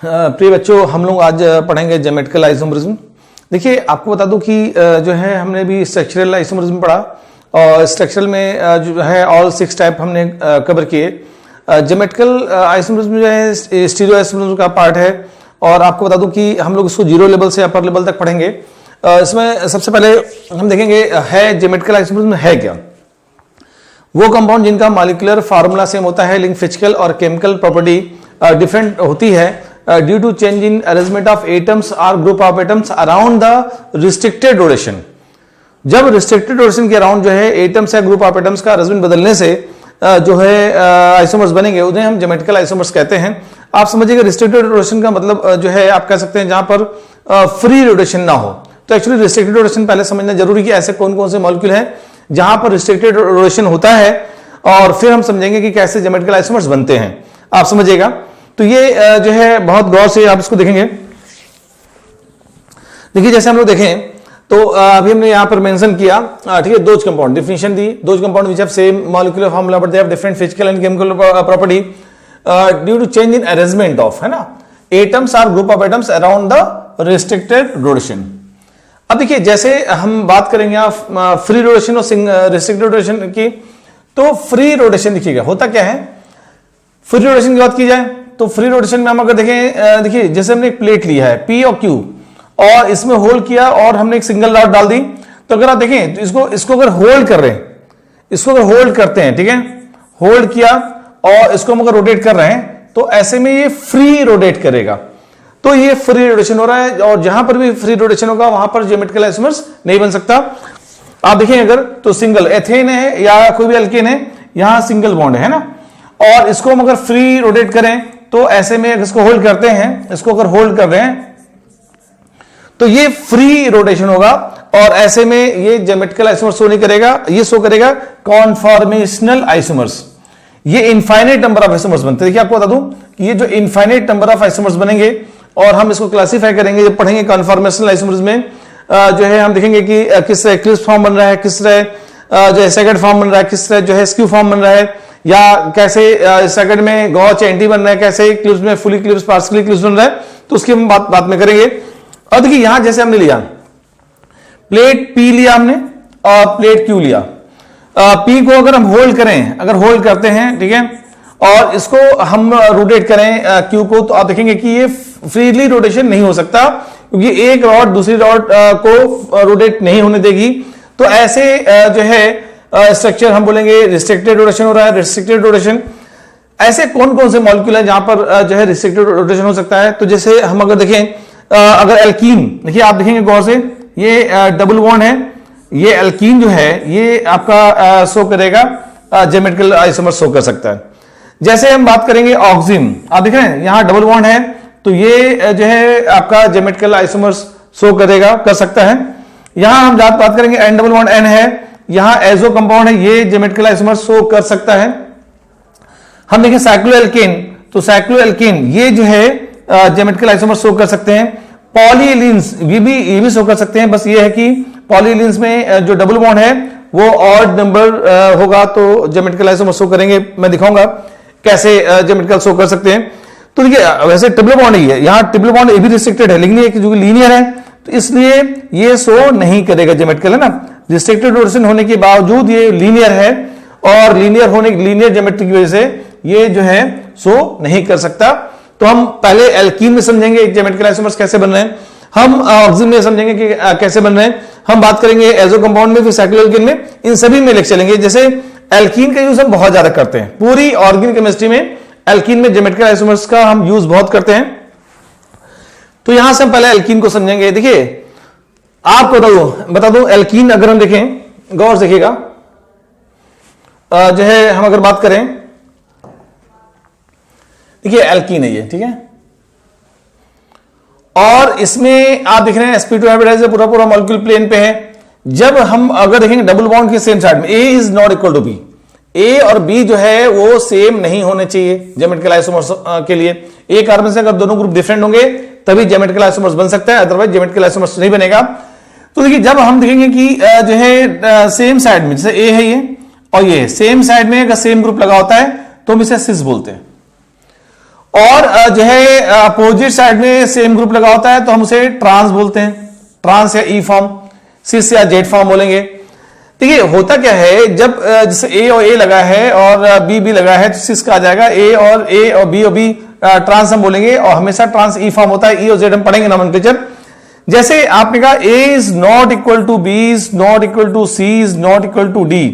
प्रिय बच्चों, हम लोग आज पढ़ेंगे ज्योमेट्रिकल आइसोमरिज्म। देखिए, आपको बता दूं कि जो है हमने भी स्ट्रक्चरल आइसोमरिज्म पढ़ा और स्ट्रक्चरल में जो है ऑल 6 टाइप हमने कवर किए। ज्योमेट्रिकल आइसोमरिज्म जो है स्टीरियो आइसोमरिज्म का पार्ट है और आपको बता दूं कि हम लोग इसको 0 लेवल से अपर लेवल तक पढ़ेंगे। इसमें सबसे पहले हम देखेंगे है ज्योमेट्रिकल आइसोमरिज्म है क्या। वो कंपाउंड जिनका मॉलिक्यूलर फार्मूला सेम होता है लेकिन फिजिकल और केमिकल प्रॉपर्टी डिफरेंट होती है due to change in arrangement of atoms और group of atoms around the restricted rotation. जब रिस्ट्रिक्टेड रोटेशन के अराउंड जो है एटम्स या ग्रुप ऑफ एटम्स का अरेंजमेंट बदलने से जो है आइसोमर्स बनेंगे, उन्हें हम ज्योमेट्रिकल आइसोमर्स कहते हैं। आप समझिएगा, रिस्ट्रिक्टेड रोटेशन का मतलब जो है आप कह सकते हैं जहां पर फ्री रोटेशन ना हो। तो एक्चुअली रिस्ट्रिक्टेड रोटेशन पहले समझना जरूरी है, ऐसे कौन कौन से मॉलिक्यूल हैं जहां पर रिस्ट्रिक्टेड रोटेशन होता है, और फिर हम समझेंगे कि कैसे ज्योमेट्रिकल आइसोमर्स बनते हैं। आप समझिएगा, तो ये जो है बहुत गौर से आप इसको देखेंगे। देखिए, जैसे हम लोग देखें तो अभी हमने यहां पर मेंशन किया, ठीक है, दोज कंपाउंड डिफिनेशन दी। Those compound which have same molecular formula but they have different physical and chemical property due to change in arrangement of, है ना, एटम्स और group of atoms around the restricted rotation. अब देखिए, जैसे हम बात करेंगे फ्री रोटेशन और रिस्ट्रिक्टेड रोटेशन की, तो फ्री रोटेशन देखिएगा होता क्या है। फ्री रोटेशन की बात की जाए तो फ्री रोटेशन में हम अगर देखें, देखिए जैसे हमने एक प्लेट लिया है P और Q और इसमें होल्ड किया और हमने एक सिंगल रॉड डाल दी, तो अगर आप देखें तो इसको अगर होल्ड कर रहे हैं, इसको अगर होल्ड करते हैं, ठीक है, होल्ड किया और इसको हम अगर रोटेट कर रहे हैं, तो ऐसे में ये फ्री रोटेट करेगा। तो ये फ्री रोटेशन हो रहा है और जहां पर भी फ्री रोटेशन होगा वहां पर ज्योमेट्रिकल आइसोमर्स नहीं बन सकता। आप देखें अगर तो सिंगल एथेन है या कोई भी अल्केन है, यहां सिंगल बॉन्ड है ना, और इसको हम अगर फ्री रोटेट करें तो ऐसे में इसको होल्ड करते हैं, इसको अगर होल्ड कर रहे हैं तो ये फ्री रोटेशन होगा और ऐसे में ये ज्योमेट्रिकल आइसोमर्स शो नहीं करेगा, ये शो करेगा कॉन्फॉर्मेशनल आइसोमर्स। ये इनफाइनाइट नंबर ऑफ आइसोमर्स बनते हैं। देखिए, आपको बता दूं कि ये जो इनफाइनाइट नंबर ऑफ आइसोमर्स बनेंगे और हम इसको क्लासिफाई करेंगे जब पढ़ेंगे कॉन्फॉर्मेशनल आइसोमर्स में, जो है हम देखेंगे कि किस तरह एक्लिप्स फॉर्म बन रहा है, किस तरह जो है सेकंड फॉर्म बन रहा है, किस तरह जो है स्क्यू फॉर्म बन रहा है, या कैसे सेकंड में गॉच एंटी बन रहा है, कैसे क्लिप्स में फुली क्लिप्स पार्शियली क्लिप्स बन रहा है, तो उसकी हम बात में करेंगे। और देखिए, यहां जैसे हमने लिया प्लेट P लिया हमने और प्लेट Q लिया। P को अगर हम होल्ड करें, अगर होल्ड करते हैं, ठीक है, और इसको हम रोटेट करें Q को, तो आप देखेंगे कि ये फ्रीली रोटेशन नहीं हो सकता क्योंकि एक रॉड दूसरी रॉड को रोटेट नहीं होने देगी। तो ऐसे जो है स्ट्रक्चर हम बोलेंगे रिस्ट्रिक्टेड रोटेशन हो रहा है, रिस्ट्रिक्टेड रोटेशन। ऐसे कौन कौन से मॉलिक्यूल है जहां पर जो है रिस्ट्रिक्टेड रोटेशन हो सकता है। तो जैसे हम अगर देखें, अगर एल्कीन, देखिए आप देखेंगे गौर से, ये डबल बॉन्ड है, ये एल्कीन जो है ये आपका शो करेगा ज्योमेट्रिकल आइसोमर शो कर सकता है। जैसे हम बात करेंगे ऑक्सिन, आप देख रहे हैं यहां डबल बॉन्ड है, तो ये जो है आपका ज्योमेट्रिकल आइसोमर्स शो करेगा, कर सकता है। यहां हम बात करेंगे एन डबल बॉन्ड एन है, यहां एजो कंपाउंड है, ये ज्योमेट्रिकल आइसोमर्स शो कर सकता है। हम देखें साइक्लोएल्केन, तो साइक्लोएल्केन ये जो है ज्योमेट्रिकल आइसोमर्स शो कर सकते हैं। पॉलीएलिन्स ये भी शो कर सकते हैं, बस ये है कि पॉलीएलिन्स में जो डबल बॉन्ड है वो ऑड नंबर होगा तो ज्योमेट्रिकल आइसोमर्स शो करेंगे। मैं दिखाऊंगा कैसे ज्योमेट्रिकल शो कर सकते हैं। तो देखिए, वैसे ट्रिपल बॉन्ड ही है, यहां ट्रिपल बॉन्ड ये भी रिस्ट्रिक्टेड है लेकिन ये जो लीनियर है, तो इसलिए ये शो नहीं करेगा ज्योमेट्रिकल, है ना। रिस्ट्रिक्टेड रोटेशन होने के बावजूद ये लीनियर है और लीनियर ज्योमेट्री की वजह से ये जो है शो नहीं कर सकता। तो हम पहले एल्कीन में समझेंगे ज्योमेट्रिकल आइसोमर्स कैसे बन रहे हैं, हम ऑक्सिन में समझेंगे कि कैसे बन रहे हैं, हम बात करेंगे एजो कंपाउंड में, फिर साइक्लोएल्केन में, इन सभी में लेकर चलेंगे। जैसे एल्कीन का यूज हम बहुत ज्यादा करते हैं, पूरी ऑर्गेनिक केमिस्ट्री में एल्कीन में ज्योमेट्रिकल आइसोमर्स का हम यूज बहुत करते हैं। तो यहां से हम पहले एल्कीन को समझेंगे। देखिए, आपको बता दूं एल्कीन अगर हम देखें, गौर से देखिएगा, जो है हम अगर बात करें, देखिए एल्कीन है ये, ठीक है, और इसमें आप देख रहे हैं sp2 हाइब्रिडाइज पूरा मॉलिक्यूल प्लेन पे है। जब हम अगर देखेंगे डबल बॉन्ड के सेम साइड में A is not equal to B, A और B जो है वो सेम नहीं होने चाहिए ज्योमेट्रिकल आइसोमर्स के लिए। एक कार्बन से अगर दोनों ग्रुप डिफरेंट होंगे तभी ज्योमेट्रिकल आइसोमर्स बन सकता है, अदरवाइज ज्योमेट्रिकल आइसोमर्स नहीं बनेगा। तो देखिए, जब हम देखेंगे कि जो है सेम साइड में, जैसे A है ये और ये सेम साइड में अगर सेम ग्रुप लगा होता है तो हम इसे सिस बोलते हैं। और जो है अपोजिट साइड में सेम ग्रुप लगा होता है तो हम उसे ट्रांस बोलते हैं, ट्रांस या ई फॉर्म, सिस या जेड फॉर्म बोलेंगे। देखिए होता क्या है, जब जैसे ए और ए लगा है और बी बी लगा है तो सिस का आ जाएगा ए और बी ट्रांस हम बोलेंगे, और हमेशा ट्रांस ई फॉर्म होता है। ई और जेड हम पढ़ेंगे नोमेनक्लेचर। जैसे आपने कहा A is not equal to B is not equal to C is not equal to D,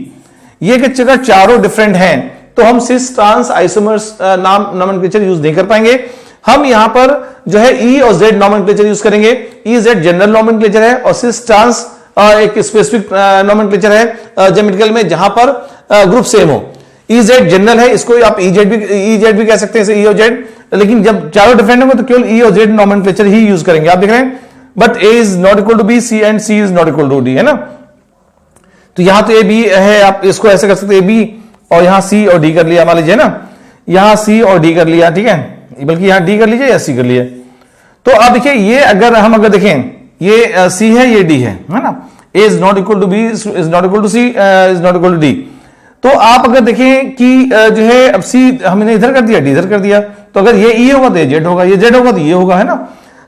ये अगर चारों डिफरेंट हैं तो हम सिस ट्रांस आइसोमर्स नाम नोमेनक्लेचर यूज नहीं कर पाएंगे। हम यहां पर जो है ई और जेड नोमेनक्लेचर यूज करेंगे। ई जेड जनरल नोमेनक्लेचर है और सिस ट्रांस एक स्पेसिफिक नोमेनक्लेचर है ज्योमेट्रिकल में जहां पर ग्रुप सेम हो। ई जेड जनरल है, इसको आप ई जेड भी कह सकते हैं, ई और जेड, लेकिन जब चारों डिफरेंट होंगे तो केवल ई और जेड नोमेनक्लेचर ही यूज करेंगे। आप देख रहे हैं, but A is not equal to B C and C is not equal to D, है ना। तो यहां तो ए बी है, आप इसको ऐसे कर सकते हैं ए बी और यहां सी और डी कर लिया, मान लीजिए ना, यहां सी और डी कर लिया, ठीक है, बल्कि यहां डी कर लीजिए या सी कर लिए। तो अब देखिए ये अगर देखें ये सी है ये डी है ना, A is not equal to B is not equal to C is not equal to D. तो आप अगर देखें कि जो है अब सी हमने इधर कर दिया डी इधर कर दिया, तो अगर ये ई होगा तो ये जेड होगा, ये जेड होगा तो ये होगा, है ना।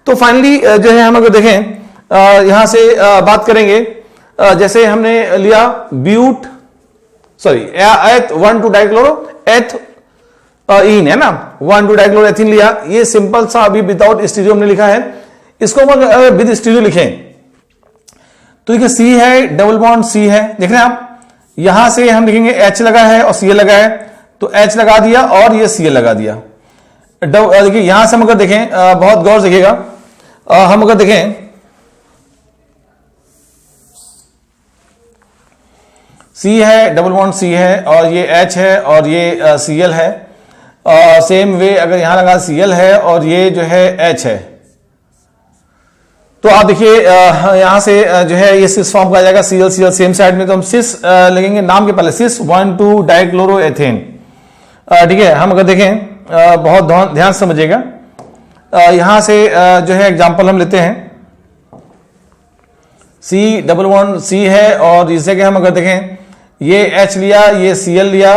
तो फाइनली जो है हम अगर देखें यहां से बात करेंगे, जैसे हमने लिया ब्यूट सॉरी एथ 1,2 डाइक्लोरो एथ इन, है ना, 1,2 डाइक्लोरो एथिन लिया। ये सिंपल सा अभी विदाउट स्टीरियो हमने लिखा है। इसको अगर विद स्टीरियो लिखें तो देखिए सी है, डबल बॉन्ड सी है, देख रहे हैं आप, यहां से हम लिखेंगे एच लगा है और सी लगा है तो एच लगा दिया और ये सी लगा दिया। देखिए यहां से हम अगर देखें, बहुत गौर से देखिएगा, हम अगर देखें सी है, डबल बॉन्ड सी है और ये एच है और ये सी एल है, और सेम वे अगर यहां लगा सी एल है और ये जो है एच है, तो आप देखिए यहां से जो है ये सिस फॉर्म का आ जाएगा, सी एल सेम साइड में, तो हम सिस लगेंगे नाम के पहले, सिस 1,2 डाइक्लोरो एथेन, ठीक है। हम अगर देखें बहुत ध्यान समझिएगा, यहां से जो है एग्जांपल हम लेते हैं, सी डबल बॉन्ड सी है और इस जगह हम अगर देखें ये एच लिया, ये सी एल लिया,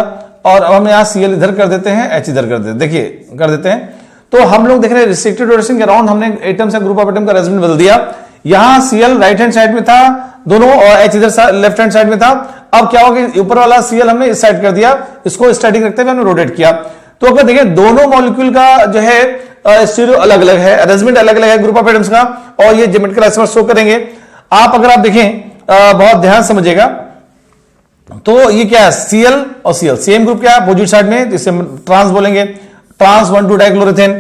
और अब हम यहां सी एल इधर कर देते हैं, एच इधर कर देते, देखिए कर देते हैं। तो हम लोग देख रहे हैं रिस्ट्रिक्टेड रोटेशन के अराउंड हमने एटम्स या ग्रुप ऑफ एटम का अरेंजमेंट बदल दिया। यहां सीएल राइट हैंड साइड में था दोनों और एच इधर लेफ्ट हैंड साइड में था। अब क्या होगा, ऊपर वाला सीएल हमने इस साइड कर दिया, इसको स्टैटिक रखते हुए हमने रोटेट किया। तो अगर देखें दोनों मॉलिक्यूल का जो है स्टीरियो अलग अलग है, अरेंजमेंट अलग अलग है ग्रुप ऑफ एटम्स का, और ये ज्योमेट्रिकल आइसोमर शो करेंगे। आप अगर आप देखें बहुत ध्यान समझिएगा, तो ये क्या है, सीएल और सीएल सेम ग्रुप क्या है अपोजिट साइड में, जिसे ट्रांस बोलेंगे, ट्रांस 1,2 डाइक्लोरोथेन।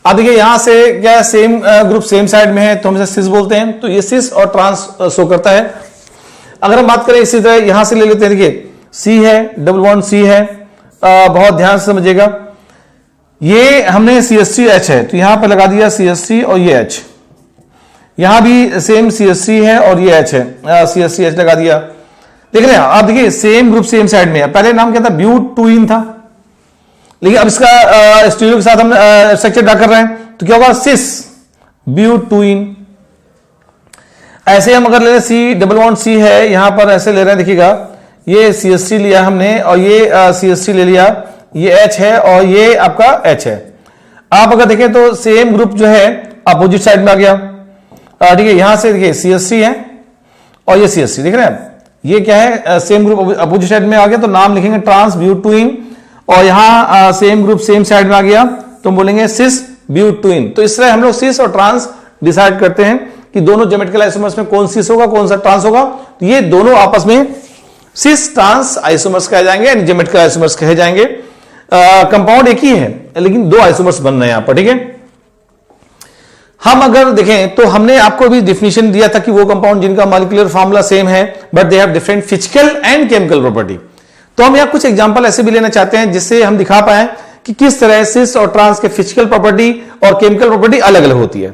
अब देखिए यहां से क्या सेम ग्रुप सेम साइड में है तो हम इसे सिस बोलते हैं, तो ये सिस और ट्रांस शो करता है। अगर हम बात करें इसी तरह यहां से ले लेते हैं, देखिए सी है, डबल बॉन्ड सी है, बहुत ध्यान से समझिएगा, ये हमने CH3 H है तो यहां पर लगा दिया CH3 और ये H, यहां भी सेम CH3 है और ये H है, CH3 H लगा दिया। देख रहे हैं आप, देखिए सेम ग्रुप सेम साइड में है। पहले नाम क्या था, ब्यूट-2इन था, लेकिन अब इसका स्टीरियो के साथ हम स्ट्रक्चर ड्रा कर रहे हैं तो क्या होगा, सिस ब्यूट-2इन। ऐसे हम अगर ले रहे सी डबल बॉन्ड सी है, यहां पर ऐसे ले रहे हैं, देखिएगा ये CH3 लिया हमने और ये CH3 ले लिया, ये H है और ये आपका H है। आप अगर देखें तो सेम ग्रुप जो है अपोजिट साइड में आ गया, ठीक है। यहां से देखिए CH3 है और ये CH3, देख रहे हैं ये क्या है, सेम ग्रुप अपोजिट साइड में आ गया तो नाम लिखेंगे ट्रांस ब्यूट-2इन, और यहां सेम ग्रुप सेम साइड में आ गया तो बोलेंगे सिस ब्यूट-2इन। तो इस तरह हम लोग सिस और ट्रांस डिसाइड करते हैं कि दोनों ज्योमेट्रिकल आइसोमर्स में कौन सिस होगा कौन सा ट्रांस होगा। तो ये दोनों आपस में सिस ट्रांस आइसोमर्स कहे जाएंगे यानी ज्योमेट्रिकल आइसोमर्स कहे जाएंगे। कंपाउंड एक ही है लेकिन दो आइसोमर्स बन रहे हैं यहां पर, ठीक है। हम अगर देखें तो हमने आपको भी डिफिनेशन दिया था कि वो कंपाउंड जिनका मॉलिक्यूलर फार्मूला सेम है but they have different physical and chemical property. तो हम यहां कुछ एग्जांपल ऐसे भी लेना चाहते हैं जिससे हम दिखा पाए कि किस तरह सिस और ट्रांस के फिजिकल प्रॉपर्टी और केमिकल प्रॉपर्टी अलग अलग होती है।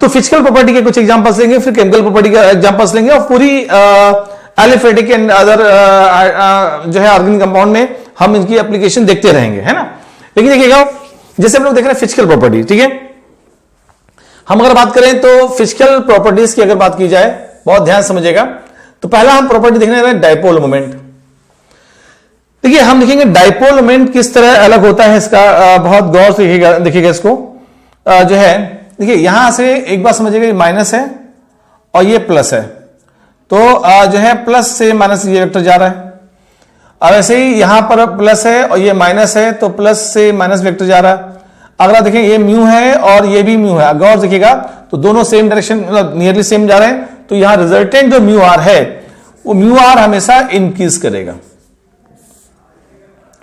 तो फिजिकल प्रॉपर्टी के कुछ एग्जांपल्स लेंगे, फिर केमिकल प्रॉपर्टी के एग्जांपल्स लेंगे, और पूरी एलिफेटिक एंड अदर जो है ऑर्गेनिक कंपाउंड में हम इनकी एप्लीकेशन देखते रहेंगे, है ना। लेकिन देखिएगा जैसे हम लोग देख रहे हैं फिजिकल प्रॉपर्टी, ठीक है। हम अगर बात करें तो फिजिकल प्रॉपर्टीज की अगर बात की जाए, बहुत ध्यान समझिएगा, तो पहला हम प्रॉपर्टी देखने रहे हैं डायपोल मोमेंट। देखिए हम देखेंगे डाइपोल मोमेंट किस तरह अलग होता है इसका, बहुत गौर से देखिएगा इसको। जो है देखिए यहां से एक बात समझिएगा, ये माइनस है और ये प्लस है, तो जो है प्लस से माइनस ये वेक्टर जा रहा है। अब ऐसे ही यहां पर प्लस है और ये माइनस है, तो प्लस से माइनस वेक्टर जा रहा है। अगर आप देखें ये म्यू है और ये भी म्यू है, गौर देखिएगा तो दोनों सेम डायरेक्शन मतलब नियरली सेम जा रहे हैं, तो यहां रिजल्टेंट जो म्यू आर है वो म्यू आर हमेशा इंक्रीज करेगा,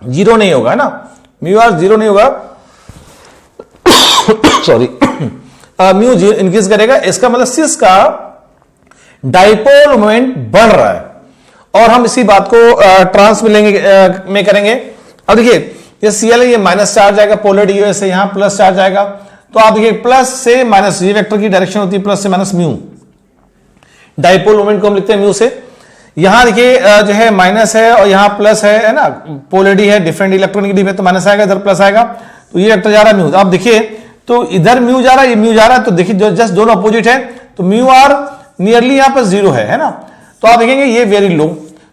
जीरो नहीं होगा, है ना, म्यू आर जीरो नहीं होगा सॉरी म्यू इंक्रीज करेगा। इसका मतलब सिस का डाइपोल मोमेंट बढ़ रहा है, और हम इसी बात को ट्रांस में करेंगे। अब देखिए ये सीएल है, ये माइनस चार्ज आएगा, पोलरिटी से यहां प्लस चार्ज आएगा, तो आप देखिए प्लस से माइनस, ये वेक्टर की डायरेक्शन होती है प्लस से माइनस म्यू, डाइपोल मोमेंट को हम लिखते हैं म्यू से। यहां देखिए जो है माइनस है और यहां प्लस है ना, पोलरिटी है, डिफरेंट इलेक्ट्रॉनिक है, तो माइनस आएगा, इधर प्लस आएगा, तो ये वेक्टर जा रहा है म्यू। आप देखिए तो इधर म्यू जा रहा है, ये म्यू जा रहा है, तो देखिए जो जस्ट दोनों अपोजिट है, तो म्यू आर नियरली यहां पर जीरो है ना, तो आप देखेंगे ये वेरी लो,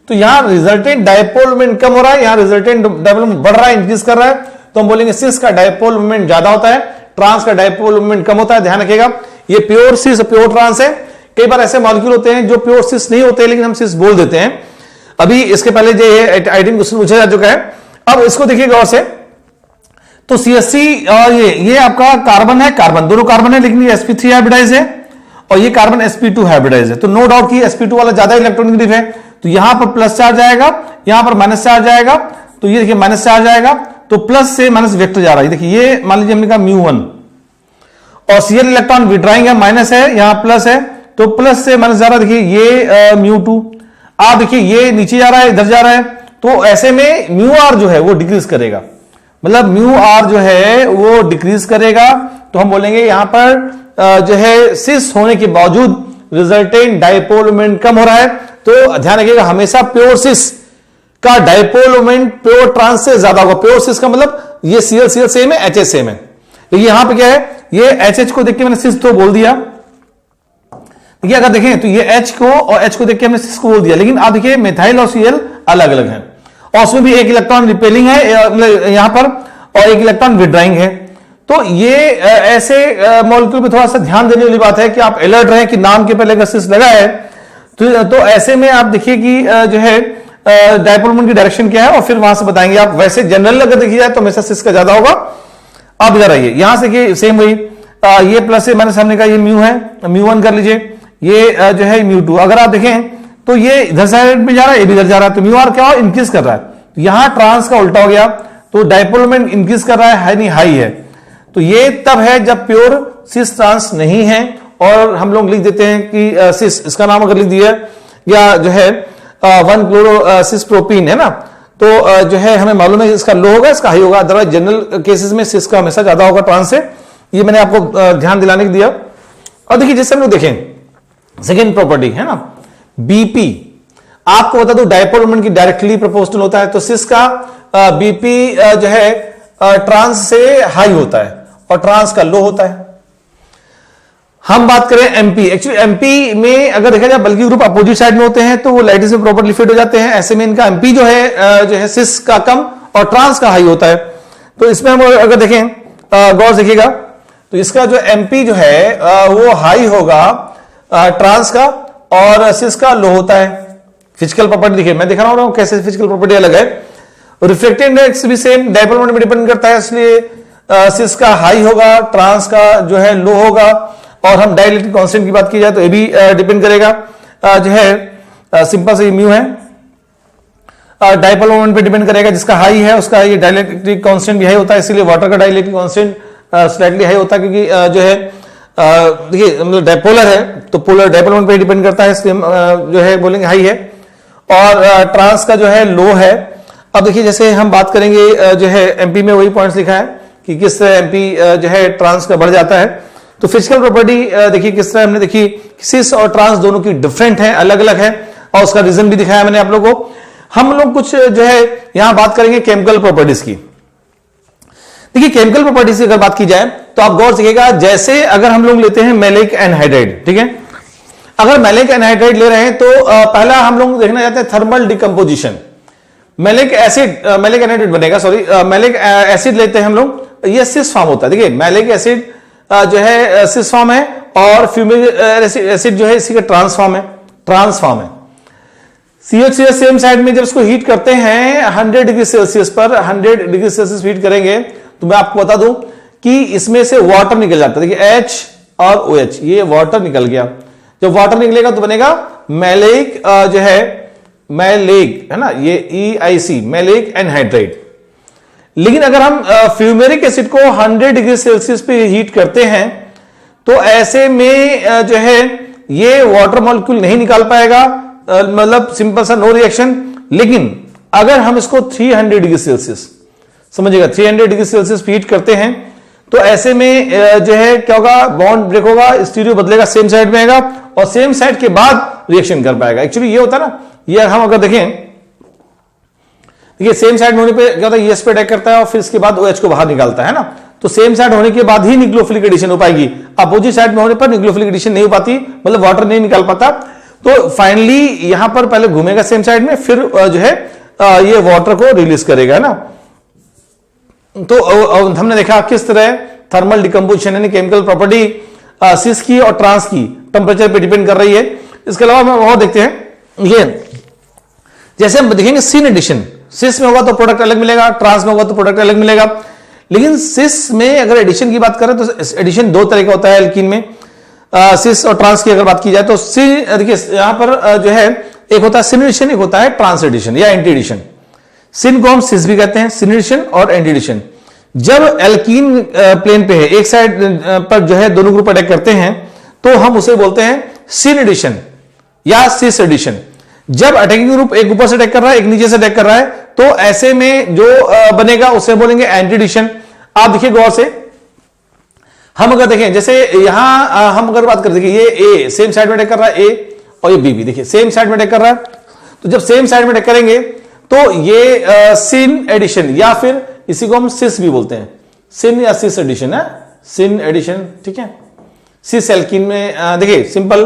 तो यहां रिजल्टेंट डाइपोल मोमेंट कम हो रहा है, यहां रिजल्टेंट डाइपोल मोमेंट बढ़ रहा है, इंक्रीज कर रहा है, तो हम बोलेंगे सिस का डाइपोल मोमेंट ज्यादा होता है, ट्रांस का डाइपोल मोमेंट कम होता है। ध्यान रखिएगा ये प्योर सिस प्योर ट्रांस है। कई बार ऐसे मॉलिक्यूल होते हैं जो प्योर सिस नहीं होते लेकिन हम सिस बोल देते हैं। अभी इसके पहले जो आइडियम क्वेश्चन पूछा जा चुका है, अब इसको देखिए गौर से, तो सीएससी और ये आपका कार्बन है, कार्बन दोनों कार्बन है, लेकिन ये sp3 हाइब्रिडाइज है और ये कार्बन sp2 हाइब्रिडाइज है, तो नो डाउट कि sp2 वाला ज्यादा इलेक्ट्रॉनिक है, तो यहां पर प्लस चार्ज आएगा, यहां पर माइनस चार्ज आएगा, तो ये देखिए माइनस चार्ज आएगा, तो प्लस से माइनस वेक्टर जा रहा है। देखिए ये मान लीजिए हमने कहा μ1 और सीएल इलेक्ट्रॉन विड्राइंग है, माइनस है, यहां प्लस है, तो प्लस से माइनस जा रहा है, देखिए ये μ2। आप देखिए ये नीचे जा रहा है, इधर जा रहा है, तो ऐसे में म्यू आर जो है वो डिक्रीज करेगा, मतलब म्यू आर जो है वो डिक्रीज करेगा, तो हम बोलेंगे यहां पर जो है सिस होने के बावजूद रिजल्टेंट डाइपोल मोमेंट कम हो रहा है। तो ध्यान रखिएगा हमेशा प्योर सिस का डाइपोल मोमेंट प्योर ट्रांस से ज्यादा होगा। प्योर सिस का मतलब ये सीएल सेम है, एचएच सेम है, तो यहां पे क्या है, ये एचएच को देख के मैंने सिस तो बोल दिया, देखिए अगर देखें तो ये एच को और एच को देख के हमने सिस को बोल दिया, लेकिन आप देखिए मिथाइल और सीएल अलग अलग हैं, और उसमें भी एक इलेक्ट्रॉन रिपेलिंग है यहां पर और एक इलेक्ट्रॉन विड्राइंग है। तो ये ऐसे मॉलिक्यूल पे थोड़ा सा ध्यान देने वाली बात है कि आप अलर्ट रहें कि नाम के पहले अगर सिस लगा है तो ऐसे में आप देखिए कि जो है डाइपोल मोमेंट की डायरेक्शन क्या है और फिर वहां से बताएंगे आप। वैसे जनरल अगर देखी जाए तो हमेशा सिस का ज्यादा होगा। अब इधर आइए, यहां से देखिए सेम वही, ये प्लस से माइनस हमने कहा ये म्यू है, μ1 कर लीजिए, ये जो है μ2। अगर आप देखें तो ये इधर साइड में जा रहा है, ये भी इधर जा रहा है, तो म्यू आर क्या हो, इंक्रीज कर रहा है, तो यहां ट्रांस का उल्टा हो गया, तो डाइपोल मोमेंट इंक्रीज कर रहा है, नहीं हाई है। तो ये तब है जब प्योर सिस ट्रांस नहीं है, और हम लोग लिख देते हैं कि सिस, इसका नाम अगर लिख दिया, या जो है 1 क्लोरो सिस प्रोपीन है ना, तो जो है हमें मालूम है इसका लो होगा, इसका हाई होगा, अदरवाइज जनरल केसेस में सिस का हमेशा ज्यादा होगा ट्रांस से। ये मैंने आपको ध्यान दिलाने के दिया। और देखिए जैसे हम लोग देखें सेकेंड प्रॉपर्टी है ना, बीपी, आपको बता दो डाइपोल मोमेंट की डायरेक्टली प्रोपोर्शनल होता है, तो सिस का बीपी जो है ट्रांस से हाई होता है और ट्रांस का लो होता है। हम बात करें एमपी, एक्चुअली एमपी में अगर देखा जाए बल्कि ग्रुप अपोजिट साइड में होते हैं तो वो लाइटिस में प्रॉपर्ली फिट हो जाते हैं। ऐसे में इनका एमपी जो है सिस का कम और ट्रांस का हाई होता है। तो इसमें हम अगर देखें गौर देखिएगा तो इसका जो एमपी जो है वो हाई होगा ट्रांस का और सिस का लो होता है। फिजिकल प्रॉपर्टी देखिए, मैं दिखा रहा हूं कैसे फिजिकल प्रॉपर्टी अलग है। रिफ्लेक्टिव इंडेक्स भी सेम डाइपोल मोमेंट में डिपेंड करता है, इसलिए सिस का हाई होगा, ट्रांस का जो है लो होगा। और हम डाइलेक्ट्रिक कांस्टेंट की बात की जाए तो ये भी डिपेंड करेगा, जो है सिंपल से म्यू है, डाइपोल मोमेंट पे डिपेंड करेगा, जिसका हाई है उसका ये डाइलेक्ट्रिक कांस्टेंट भी हाई होता है, इसलिए वाटर का डाइलेक्ट्रिक कांस्टेंट स्लाइटली हाई होता है, क्योंकि जो है देखिए मतलब डाइपोलर है तो पोलर डाइपोल मोमेंट पे डिपेंड करता है, इसलिए जो है बोलेंगे हाई है। और ट्रांस का जो है लो है। अब देखिए जैसे हम बात करेंगे जो है एमपी में वही पॉइंट्स लिखा है कि किस तरह एमपी जो है ट्रांस का बढ़ जाता है। तो फिजिकल प्रॉपर्टी देखिए किस तरह हमने देखी, सिस और ट्रांस दोनों की डिफरेंट है, अलग अलग है, और उसका रीजन भी दिखाया मैंने आप लोगों को। हम लोग कुछ जो है यहां बात करेंगे केमिकल प्रॉपर्टीज की। देखिए केमिकल प्रॉपर्टीज की अगर बात की जाए तो आप गौर सीखिएगा, जैसे अगर हम लोग लेते हैं मैलिक एनहाइड्राइड, ठीक है, अगर मैलिक एनहाइड्राइड ले रहे हैं तो पहला हम लोग देखना चाहते हैं thermal decomposition. Maleic acid, maleic anhydride बनेगा, सॉरी मैलिक एसिड लेते हैं हम लोग, ये सिस फॉर्म होता है। देखिए मैलिक एसिड जो है सिस फॉर्म है और फ्यूमिक एसिड जो है इसी का ट्रांसफॉर्म है। CH3 सेम साइड में जब इसको हीट करते हैं 100 डिग्री सेल्सियस पर, 100 डिग्री सेल्सियस हीट करेंगे तो मैं आपको बता दूं कि इसमें से वाटर निकल जाता है। देखिए H और OH, ये वाटर निकल गया। जब वाटर निकलेगा तो बनेगा मैलिक जो है मैलिक, है ना, ये EIC मैलिक एनहाइड्रेट। लेकिन अगर हम फ्यूमेरिक एसिड को 100 डिग्री सेल्सियस पे हीट करते हैं तो ऐसे में जो है ये वाटर मॉलिक्यूल नहीं निकाल पाएगा, मतलब सिंपल सा नो रिएक्शन। लेकिन अगर हम इसको 300 डिग्री सेल्सियस, समझिएगा 300 डिग्री सेल्सियस पे हीट करते हैं तो ऐसे में जो है क्या होगा, बॉन्ड ब्रेक होगा, स्टीरियो बदलेगा, सेम साइड में आएगा और सेम साइड के बाद रिएक्शन कर पाएगा। एक्चुअली ये होता है ना, ये हम अगर देखें, देखिए सेम साइड होने पे क्या होता है, ES पे अटैक करता है और फिर इसके बाद OH को बाहर निकालता है ना, तो सेम साइड होने के बाद ही न्यूक्लियोफिलिक एडिशन हो पाएगी। अपोजिट साइड में होने पर न्यूक्लियोफिलिक एडिशन नहीं हो पाती, मतलब वाटर नहीं निकाल पाता। तो फाइनली यहां पर पहले घूमेगा सेम साइड में, फिर जो है ये वाटर को रिलीज करेगा ना। तो हमने देखा किस तरह थर्मल डिकम्पोजिशन यानी केमिकल प्रॉपर्टी सिस की और ट्रांस की टेंपरेचर पे डिपेंड कर रही है। इसके अलावा हम और देखते हैं, ये जैसे हम देखेंगे सिन एडिशन, सिस में होगा तो प्रोडक्ट अलग मिलेगा, ट्रांस में होगा तो प्रोडक्ट अलग मिलेगा। लेकिन सिस में अगर एडिशन की बात करें तो एडिशन दो तरह का होता है एल्कीन में, सिस और ट्रांस की अगर बात की जाए तो देखिए यहां पर जो है एक होता है सिन एडिशन, एक होता है ट्रांस एडिशन या एंटी एडिशन। सिन को हम सिस भी कहते हैं, सिन एडिशन और एंटी एडिशन। जब एल्कीन प्लेन पे है, एक साइड पर जो है दोनों ग्रुप अटैक करते हैं तो हम उसे बोलते हैं सिन एडिशन या सिस एडिशन। जब अटैकिंग ग्रुप एक ऊपर से अटैक कर रहा है, एक नीचे से अटैक कर रहा है, तो ऐसे में जो बनेगा उसे बोलेंगे एंटी एडिशन। आप देखिए गौर से, हम अगर देखें जैसे यहां हम अगर बात करते हैं ये ए सेम साइड में अटैक कर रहा है, ए और ये बी भी देखिए सेम साइड में अटैक कर रहा है, तो जब सेम साइड में अटैक करेंगे तो ये सिन एडिशन या फिर इसी को हम सिस भी बोलते हैं, सिन या सिस एडिशन है, सिन एडिशन, ठीक है। सिस एल्कीन में देखिए सिंपल।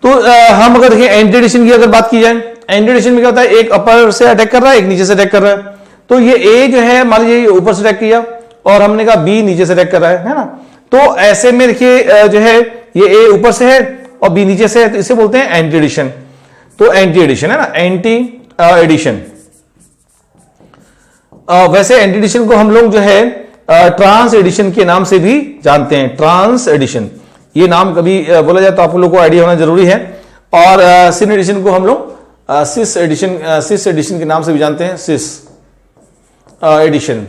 तो हम अगर देखिए एंटी एडिशन की अगर बात की जाए, एंटी एडिशन में क्या होता है, एक अपर से अटैक कर रहा है, एक नीचे से अटैक कर रहा है। तो ये ए जो है मान लीजिए ऊपर से अटैक किया और हमने कहा बी नीचे से अटैक कर रहा है ना, तो ऐसे में देखिए जो है ये ए ऊपर से है और बी नीचे से है, तो इसे बोलते हैं एंटी एडिशन। तो एंटी एडिशन है ना, एंटी एडिशन। वैसे एंटी एडिशन को हम लोग जो है ट्रांस एडिशन के नाम से भी जानते हैं, ट्रांस एडिशन ये नाम कभी बोला जाए तो आप लोगों को आइडिया होना जरूरी है। और सिन एडिशन को हम लोग सिस एडिशन के नाम से भी जानते हैं, सिस एडिशन।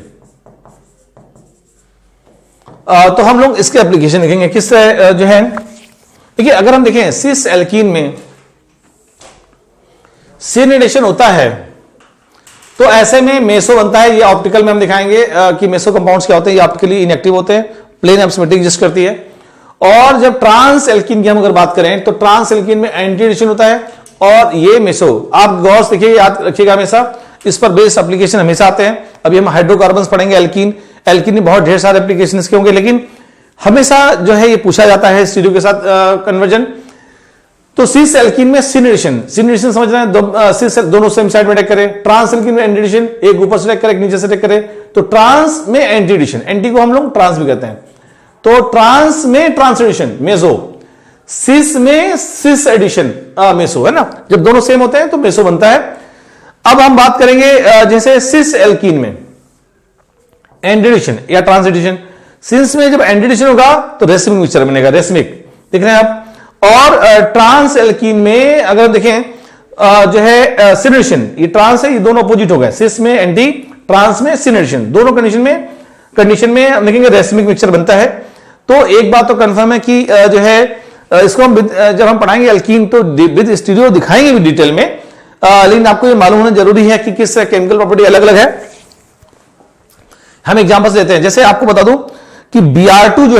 तो हम लोग इसके एप्लीकेशन देखेंगे किस तरह जो है। देखिए अगर हम देखें सिस एल्कीन में सिन एडिशन होता है तो ऐसे में मेसो बनता है। ये ऑप्टिकल में हम दिखाएंगे कि मेसो कंपाउंड्स क्या होते हैं, ये ऑप्टिकली इनएक्टिव होते हैं, प्लेन एब्समेटिक एग्जिस्ट करती है। और जब ट्रांस एल्कीन की हम अगर बात करें तो ट्रांस एल्कीन में एंटी एडिशन होता है और ये मेसो। आप गौर से देखिए, याद रखिएगा हमेशा, इस पर बेस्ड एप्लीकेशन हमेशा आते हैं। अभी हम हाइड्रोकार्बन्स पढ़ेंगे, एल्कीन में बहुत ढेर सारे एप्लीकेशन इसके होंगे, लेकिन हमेशा जो है ये पूछा जाता है स्टीरियो के साथ कन्वर्जन। तो सिस एल्कीन में सिन एडिशन समझ रहे हैं, सिस दोनों सेम साइड में अटैक करे। ट्रांस एल्कीन में एंटी एडिशन, एक ऊपर से अटैक करे, एक नीचे से अटैक करे। तो ट्रांस में एंटी एडिशन, एंटी को हम लोग ट्रांस भी कहते हैं। तो ट्रांस में ट्रांस एडिशन मेसो, सिस में सिस एडिशन मेसो, है ना। जब दोनों सेम होते हैं तो मेसो बनता है। अब हम बात करेंगे जैसे सिस एल्कीन में एंटी एडिशन या ट्रांस एडिशन। सिस में जब एंटी एडिशन होगा तो रेसमिक मिक्सचर बनेगा, रेसमिक देख रहे हैं आप। और ट्रांस एल्कीन में अगर देखें जो है सिन एडिशन, ये ट्रांस है, ये दोनों अपोजिट हो गए, सिस में एंटी, ट्रांस में सिन एडिशन। दोनों कंडीशन में हम देखेंगे रेसमिक मिक्सचर बनता है। तो एक बात तो कंफर्म है कि जो है इसको हम जब हम पढ़ाएंगे एल्कीन तो विद स्टीरियो दिखाएंगे भी डिटेल में, लेकिन आपको ये मालूम होना जरूरी है कि किस केमिकल प्रॉपर्टी अलग अलग है। हम एग्जांपल्स लेते हैं, जैसे आपको बता दूं कि Br2 जो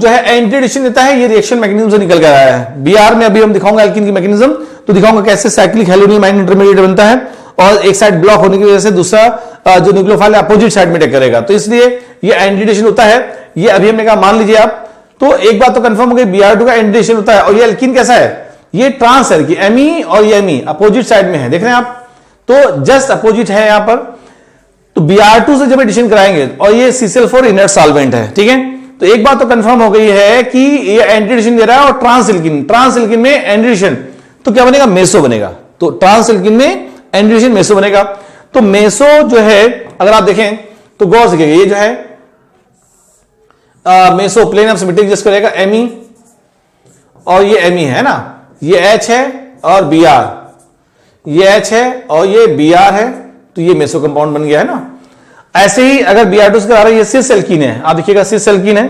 है एंटी एडिशन देता है, ये रिएक्शन मैकेनिज्म से निकल कर आया है। Br में अभी हम दिखाऊंगा एल्कीन की मैकेनिज्म, तो दिखाऊंगा कैसे साइक्लिक हेलोनियमाइन इंटरमीडिएट बनता है और एक साइड ब्लॉक होने की वजह से दूसरा जो न्यूक्लियोफाइल अपोजिट साइड में अटैक करेगा, तो इसलिए ये एंटी एडिशन होता है। ये अभी हमने कहा मान लीजिए आप, तो एक बात तो कंफर्म हो गई Br2 का एंटी एडिशन होता है। और ये एल्कीन कैसा है, ये ट्रांस एल्कीन एमी और ये एमी अपोजिट साइड में है, देख रहे हैं आप, तो जस्ट अपोजिट है यहां पर। तो Br2 से जब एडिशन कराएंगे और ये CCl4 इनर्ट सॉल्वेंट है, ठीक है, तो एक बात तो कंफर्म हो गई है कि ये एंटी एडिशन दे रहा है और ट्रांस एल्कीन में एंटी एडिशन, तो क्या बनेगा, मेसो बनेगा। तो ट्रांस एल्कीन में एंटी एडिशन मेसो बनेगा। तो मेसो जो है अगर आप देखें तो गौर से देखिएगा, ये जो है meso plane of symmetry exist करेगा, एमी और ये एमी है ना, ये H है और Br, ये H है और ये Br है, तो ये मेसो कंपाउंड बन गया है ना। ऐसे ही अगर Br2 से करा रहा है, ये सिस एल्कीन है, आप देखिएगा सिस एल्कीन है,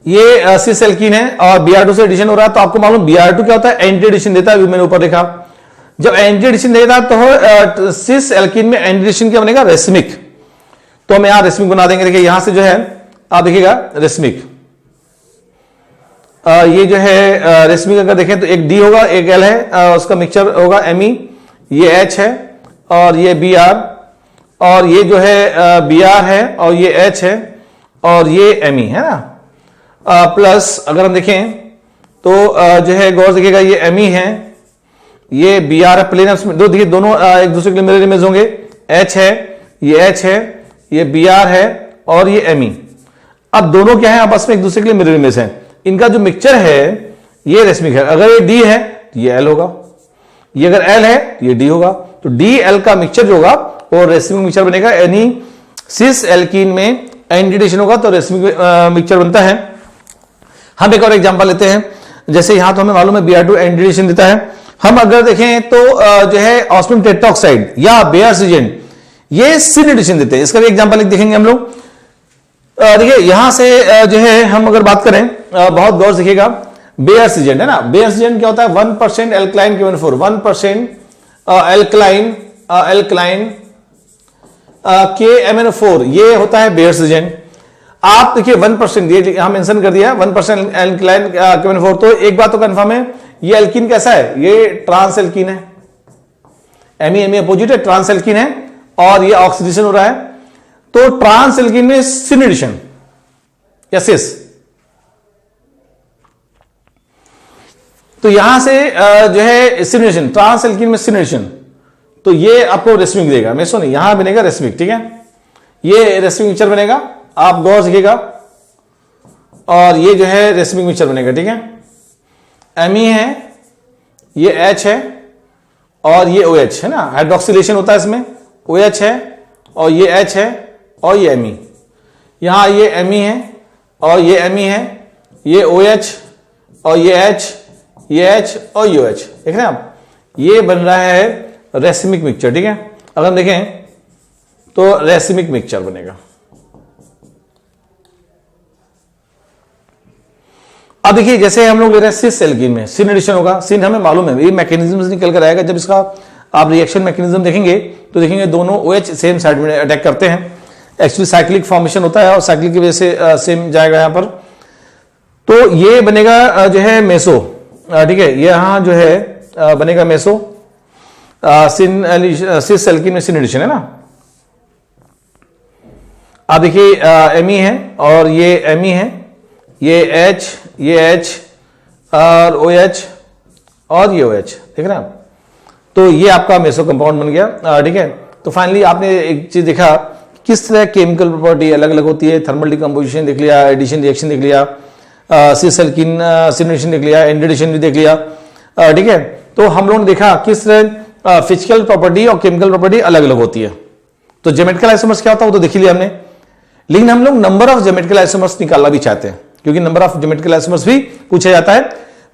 ये सिस एल्कीन है और Br2 से एडिशन हो रहा है, तो आपको मालूम Br2 क्या होता है, एंटी एडिशन देता है, मैंने ऊपर देखा। जब एंटी एडिशन देता है तो सिस एल्कीन में एंटी एडिशन क्या बनेगा, रेसमिक। तो हम यहां रेसमिक बना देंगे, देखिए यहां से जो है आप देखिएगा रेसमिक, ये जो है रेसमिक अगर देखें तो एक D होगा एक L है, उसका मिक्सचर होगा एमी, ये H है और ये Br, और ये जो है Br है और ये H है और ये एमी है ना, प्लस अगर हम देखें तो जो है गौर देखिएगा ये एमी है, ये Br है, प्लेन दो देखिए दोनों एक दूसरे के लिए मिरर इमेज होंगे, H है, ये H है, ये Br है और ये एमी। अब दोनों क्या है, आपस में एक दूसरे के लिए मिरर इमेज है, इनका जो मिक्सचर है ये रेसमिक है। अगर ये D है तो ये L होगा, ये अगर L है तो ये D होगा, तो DL का मिक्सचर जो होगा वो रेसमिक मिक्सचर बनेगा, यानी सिस एल्कीन में एंटी एडिशन होगा तो रेसमिक मिक्सचर बनता है। हम एक और एग्जांपल लेते हैं, जैसे यहां तो हमें मालूम है Br2 एंटी एडिशन देता है, हम अगर देखें तो जो है ऑस्मियम टेट्राऑक्साइड या बेयरसिजेंट ये सिन एडिशन देते हैं। इसका भी एग्जांपल एक देखेंगे हम लोग। देखिए यहां से जो है हम अगर बात करें, बहुत गौर से देखिएगा, बेयरसिजेंट है ना, बेयरसिजेंट क्या होता है, 1% एल्कलाइन KMnO4, 1% एल्कलाइन KMnO4 ये होता है बेयरसिजेंट। आप देखिए 1% ये यहां मेंशन कर दिया 1% एल्कलाइन KMnO4, तो एक बात तो कंफर्म है, ये एल्कीन कैसा है, ये ट्रांस एल्कीन है, एमी अपोजिट है, ट्रांस एल्कीन है और ये ऑक्सीडेशन हो रहा है, तो ट्रांस एल्कीन में सिन एडिशन या सिस, तो यहां से जो है सिन एडिशन, ट्रांस एल्कीन में सिन एडिशन, तो ये आपको रेसमिक देगा, मेसो नहीं, यहां बनेगा रेसमिक, ठीक है, ये रेसमिक मिक्सचर बनेगा, आप गौर सीखिएगा, और ये जो है रेसमिक मिक्सचर बनेगा, ठीक है, एमी है, ये H है और ये OH है ना, हाइड्रोक्सिलेशन होता है इसमें, OH है और ये H है और ये एमी, यहां ये एमी है और ये एमी है, ये OH और ये H, ये H और ये OH, देख रहे हैं आप, ये बन रहा है रेसमिक मिक्सचर, ठीक है। अगर हम देखें तो रेसमिक मिक्सचर बनेगा। अब देखिए जैसे हम लोग ले रहे हैं सिस एल्कीन में सिन एडिशन होगा, सिन हमें मालूम है, ये मैकेनिज्म से निकल कर आएगा, जब इसका आप रिएक्शन मैकेनिज्म देखेंगे तो देखेंगे दोनों OH सेम साइड में अटैक करते हैं, एक्चुअली साइक्लिक फॉर्मेशन होता है और साइक्लिक की वजह से सेम जाएगा यहां पर, तो ये बनेगा जो है मेसो, ठीक है, ये यहां जो है बनेगा मेसो, सिस एल्कीन में सिन एडिशन है ना। आप देखिए एमी है और ये एमी है, ये H, ये H और OH और ये OH, देख रहे हैं आप, तो ये आपका मेसो कंपाउंड बन गया, ठीक है। तो फाइनली आपने एक चीज देखा किस तरह केमिकल प्रॉपर्टी अलग अलग होती है, थर्मल डिकम्पोजिशन देख लिया, एडिशन रिएक्शन देख लिया, सिस एल्कीन सिन एडिशन देख लिया, एंटी एडिशन भी देख लिया, ठीक है। तो हम लोगों ने देखा किस तरह फिजिकल प्रॉपर्टी और केमिकल प्रॉपर्टी अलग अलग होती है। तो ज्योमेट्रिकल आइसोमर्स क्या होता है वो तो देख लिया हमने, लेकिन हम लोग नंबर ऑफ ज्योमेट्रिकल आइसोमर्स निकालना भी चाहते हैं, क्योंकि नंबर ऑफ ज्योमेट्रिकल आइसोमर्स भी पूछा जाता है।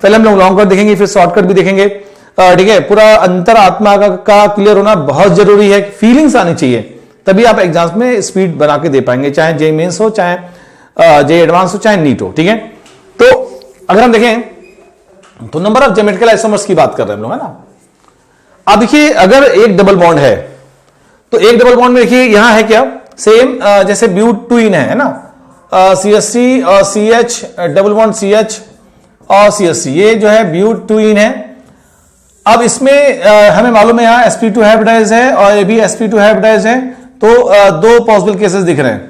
पहले हम लोग लॉन्ग कट देखेंगे, फिर शॉर्टकट भी देखेंगे, ठीक है। पूरा अंतरात्मा का क्लियर होना बहुत जरूरी है, फीलिंग्स आनी चाहिए, तभी आप एग्जाम्स में स्पीड बना के दे पाएंगे, चाहे जे मेंस हो, चाहे जे एडवांस हो, चाहे नीट हो, ठीक है। तो अगर हम देखें तो नंबर ऑफ ज्योमेट्रिकल आइसोमर्स की बात कर रहे हैं हम लोग, है ना। अब देखिए अगर एक डबल बॉन्ड है तो एक डबल बॉन्ड में देखिए यहां है क्या, सेम जैसे ब्यूटीन है ना, CH3 और CH, डबल बॉन्ड CH और CH3, ये जो है ब्यूटीन है। अब इसमें हमें मालूम है यहां sp2 हाइब्रिडाइज है और ये भी sp2 हाइब्रिडाइज है, तो दो पॉसिबल केसेस दिख रहे हैं।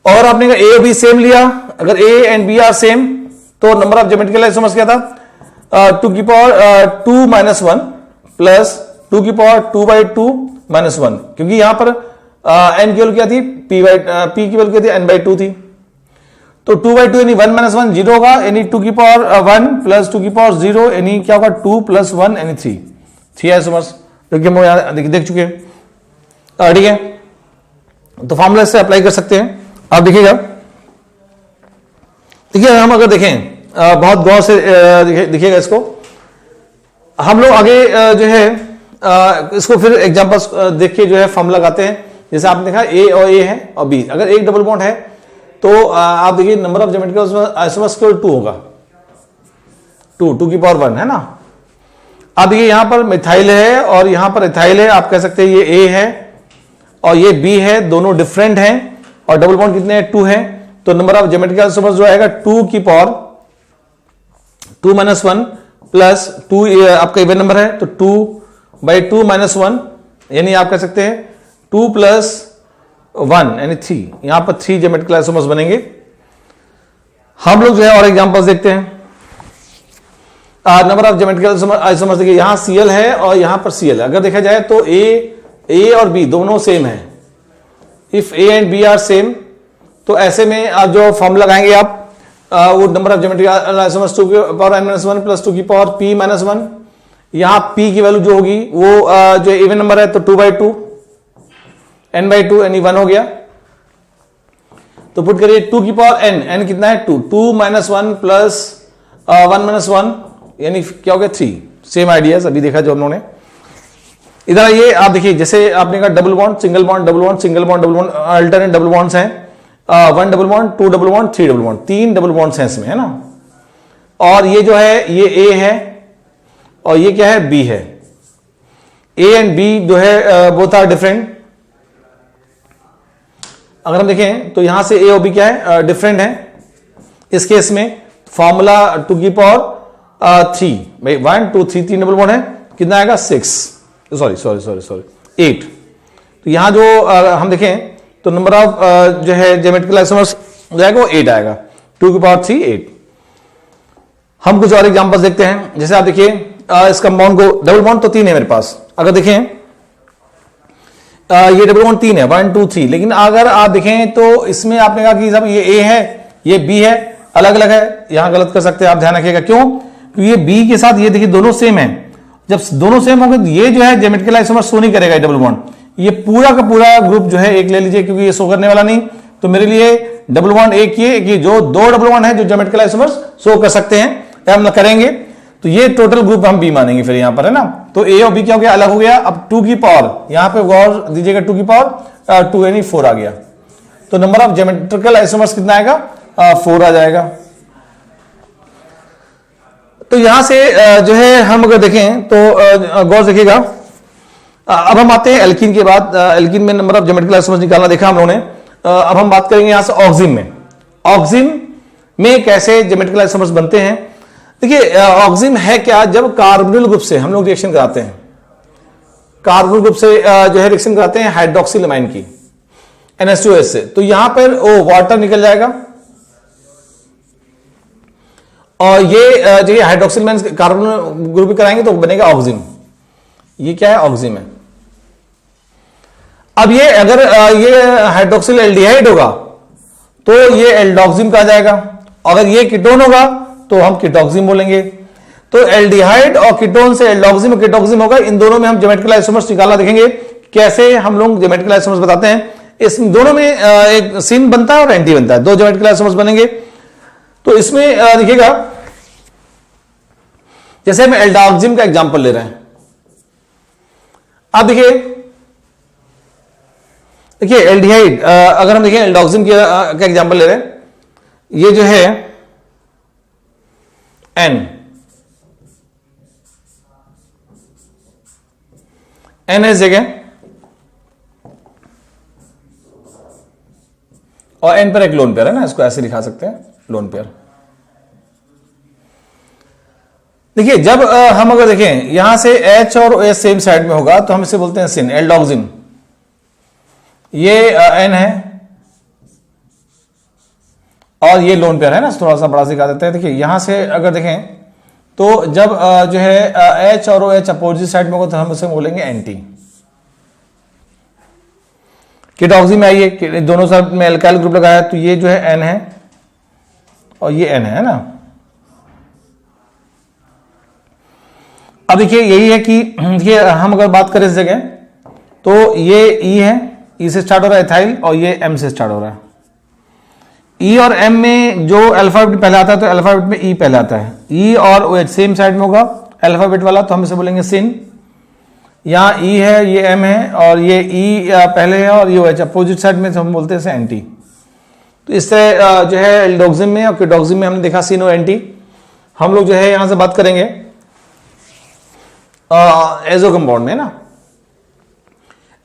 और आपने कहा ए और बी सेम लिया, अगर A and B are same तो नंबर ऑफ ज्योमेट्रिकल आइसोमर्स क्या था, 2 की पावर 2 माइनस 1 प्लस 2 की पावर 2 बाई 2 माइनस 1, क्योंकि यहां पर एन की वैल्यू क्या थी, पी की वैल्यू क्या थी, एन बाई 2 थी। तो 2 बाई 2 यानी 1 माइनस 1 जीरो होगा, यानी 2 की पावर 1 प्लस 2 की पावर 0 यानी क्या होगा 2 प्लस 1 यानी 3 आइसोमर्स, जो कि हम यहां देख चुके हैं। ठीक है, तो फॉर्मूला से अप्लाई कर सकते हैं। आप देखिएगा, देखिए हम अगर देखें बहुत गौर से देखिएगा इसको, हम लोग आगे जो है इसको फिर एग्जांपल्स देख के जो है फॉर्मूला लगाते हैं। जैसे आपने देखा ए और ए है और बी, अगर एक डबल बॉन्ड है तो आप देखिए नंबर ऑफ ज्योमेट्रिकल आइसोमर्स केवल 2 होगा, 2 की पावर 1 है ना। अब देखिए यहां पर मिथाइल है और यहां पर इथाइल है, आप कह सकते हैं ये ए है और ये बी है, दोनों डिफरेंट हैं और डबल बॉन्ड कितने हैं, 2 है। तो नंबर ऑफ ज्योमेट्रिकल आइसोमर्स जो आएगा 2 की पावर 2 माइनस 1 प्लस 2, आपका इवन नंबर है तो 2 बाई 2 माइनस 1 यानी आप कह सकते हैं 2 प्लस 1 यानी 3, यहां पर 3 ज्योमेट्रिकल आइसोमर्स बनेंगे। हम लोग जो है और एग्जांपल्स देखते हैं। नंबर ऑफ ज्योमेट्रिकल आइसोमर्स देखिए, यहां Cl है और यहां पर Cl है। अगर देखा जाए तो ए और बी दोनों सेम है, if A and B are same, तो ऐसे में आप जो फॉर्मूला लगाएंगे आप वो नंबर ऑफ ज्योमेट्रिकल आइसोमर्स 2 की पावर n माइनस 1 प्लस 2 की पावर p माइनस 1, यहां p की वैल्यू जो होगी वो जो इवन नंबर है तो 2 बाई 2 n बाई 2 यानी 1 हो गया। तो पुट करिए 2 की पावर n कितना है 2 माइनस 1 प्लस 1 माइनस 1 यानी क्या हो गया 3। सेम आइडियाज अभी देखा जो हम लोगों ने। इधर ये आप देखिए, जैसे आपने कहा double bond, single bond, double bond, single bond, double bond, alternate double bonds हैं, 1 double bond, 2 double bond, 3 double bond, 3 double bonds हैं इसमें, है ना। और ये जो है ये ए है और ये क्या है बी है। ए एंड बी जो है बोथ आर डिफरेंट। अगर हम देखें तो यहां से ए और बी क्या है, डिफरेंट है। इस केस में फॉर्मूला 2 की पावर 3 भाई 1 2 3 डबल बॉन्ड है, कितना आएगा 6, सॉरी 8। तो यहां जो हम देखें तो नंबर ऑफ जो है ज्योमेट्रिकल आइसोमर्स जाएगा वो 8 आएगा, 2 की पावर 3 8। हम कुछ और एग्जांपल्स देखते हैं। जैसे आप देखिए इस कंपाउंड को, डबल बॉन्ड तो 3 है मेरे पास, अगर देखें ये डबल बॉन्ड 3 है 1 2 3, लेकिन अगर आप देखें तो इसमें आपने कहा कि साहब ये ए है ये बी है, अलग अलग है, यहां गलत कर सकते हैं, आप ध्यान रखिएगा। क्यों? क्योंकि ये बी के साथ ये देखिए दोनों सेम है। जब दोनों सेम होंगे तो ये जो है ज्योमेट्रिकल आइसोमर शो नहीं करेगा डबल बॉन्ड, ये पूरा का पूरा ग्रुप जो है एक ले लीजिए, क्योंकि ये शो करने वाला नहीं। तो मेरे लिए डबल बॉन्ड एक ये जो 2 डबल बॉन्ड है जो ज्योमेट्रिकल आइसोमर्स शो कर सकते हैं, हम करेंगे तो ये टोटल ग्रुप हम बी मानेंगे फिर यहां पर, है ना। तो ए और बी क्या हो गया, अलग हो गया। अब 2 की पावर यहां पे गौर दीजिएगा, 2 की पावर 2 यानी 4 आ गया। तो नंबर ऑफ ज्योमेट्रिकल आइसोमर्स कितना आएगा, 4 आ जाएगा। तो यहां से जो है हम अगर देखें तो गौर देखिएगा। अब हम आते हैं एल्कीन के बाद। एल्कीन में नंबर ऑफ ज्योमेट्रिकल आइसोमर्स निकालना देखा हम लोगों ने। अब हम बात करेंगे यहां से ऑक्सिन में। ऑक्सिन में कैसे ज्योमेट्रिकल आइसोमर्स बनते हैं। देखिए ऑक्सिन है क्या, जब कार्बोनिल ग्रुप से हम लोग रिएक्शन कराते हैं, कार्बोनिल ग्रुप से जो है रिएक्शन कराते हैं हाइड्रोक्सिल अमाइन की NH2S से, तो यहां पर वो वाटर निकल जाएगा और ये जो हाइड्रोक्सिल अमाइन कार्बोनिल ग्रुप कराएंगे तो बनेगा ऑक्सिन। ये क्या है, ऑक्सिन है। अब ये अगर ये हाइड्रोक्सिल एल्डिहाइड होगा तो ये एल्डोक्सिन कहा जाएगा। अगर ये कीटोन होगा तो हम कीटोक्सिन बोलेंगे। तो एल्डिहाइड और कीटोन से एल्डोक्सिन और कीटोक्सिन होगा। इन दोनों में हम ज्योमेट्रिकल आइसोमर्स निकालना देखेंगे, कैसे हम लोग ज्योमेट्रिकल आइसोमर्स बताते हैं। इस दोनों में एक सिन बनता है और एंटी बनता है, 2 ज्योमेट्रिकल आइसोमर्स बनेंगे। तो इसमें देखिएगा, जैसे हम एल्डोक्सिन का एग्जांपल ले रहे हैं। अब देखिए एल्डिहाइड, अगर हम देखें एल्डोक्सिन का एग्जांपल ले रहे हैं, ये जो है N है जगह और N पर एक लोन पेयर है ना, इसको ऐसे दिखा सकते हैं लोन पेयर। देखिए जब हम अगर देखें यहां से H और OH सेम साइड में होगा तो हम इसे बोलते हैं सिन, एल्डोक्सिन। ये N है और ये लोन पेयर है ना, थोड़ा सा बड़ा दिखा देते हैं। देखिए यहां से अगर देखें तो जब जो है H और OH अपोजिट साइड में होगा तो हम उसे बोलेंगे एंटी। कीटॉक्सी में आइए, दोनों साइड में एल्काइल ग्रुप लगाया तो ये जो है N है और ये N है ना। अब देखिए यही है कि ये हम अगर बात करें इस जगह तो ये E है, E से स्टार्ट हो रहा है एथाइल, और ये M से स्टार्ट हो रहा है। E और M में जो अल्फाबेट पहले आता है तो अल्फाबेट में E पहले आता है। E और OH सेम साइड में होगा अल्फाबेट वाला तो हम इसे बोलेंगे सिन। यहाँ E है, ये M है, और ये E पहले है और ये OH अपोजिट साइड में, तो हम बोलते हैं इसे एंटी। तो इस तरह जो है एल्डोक्सिम में और कीटोक्सिम में हमने देखा सिन और एंटी। हम लोग जो है यहां से बात करेंगे एजो कंपाउंड में ना,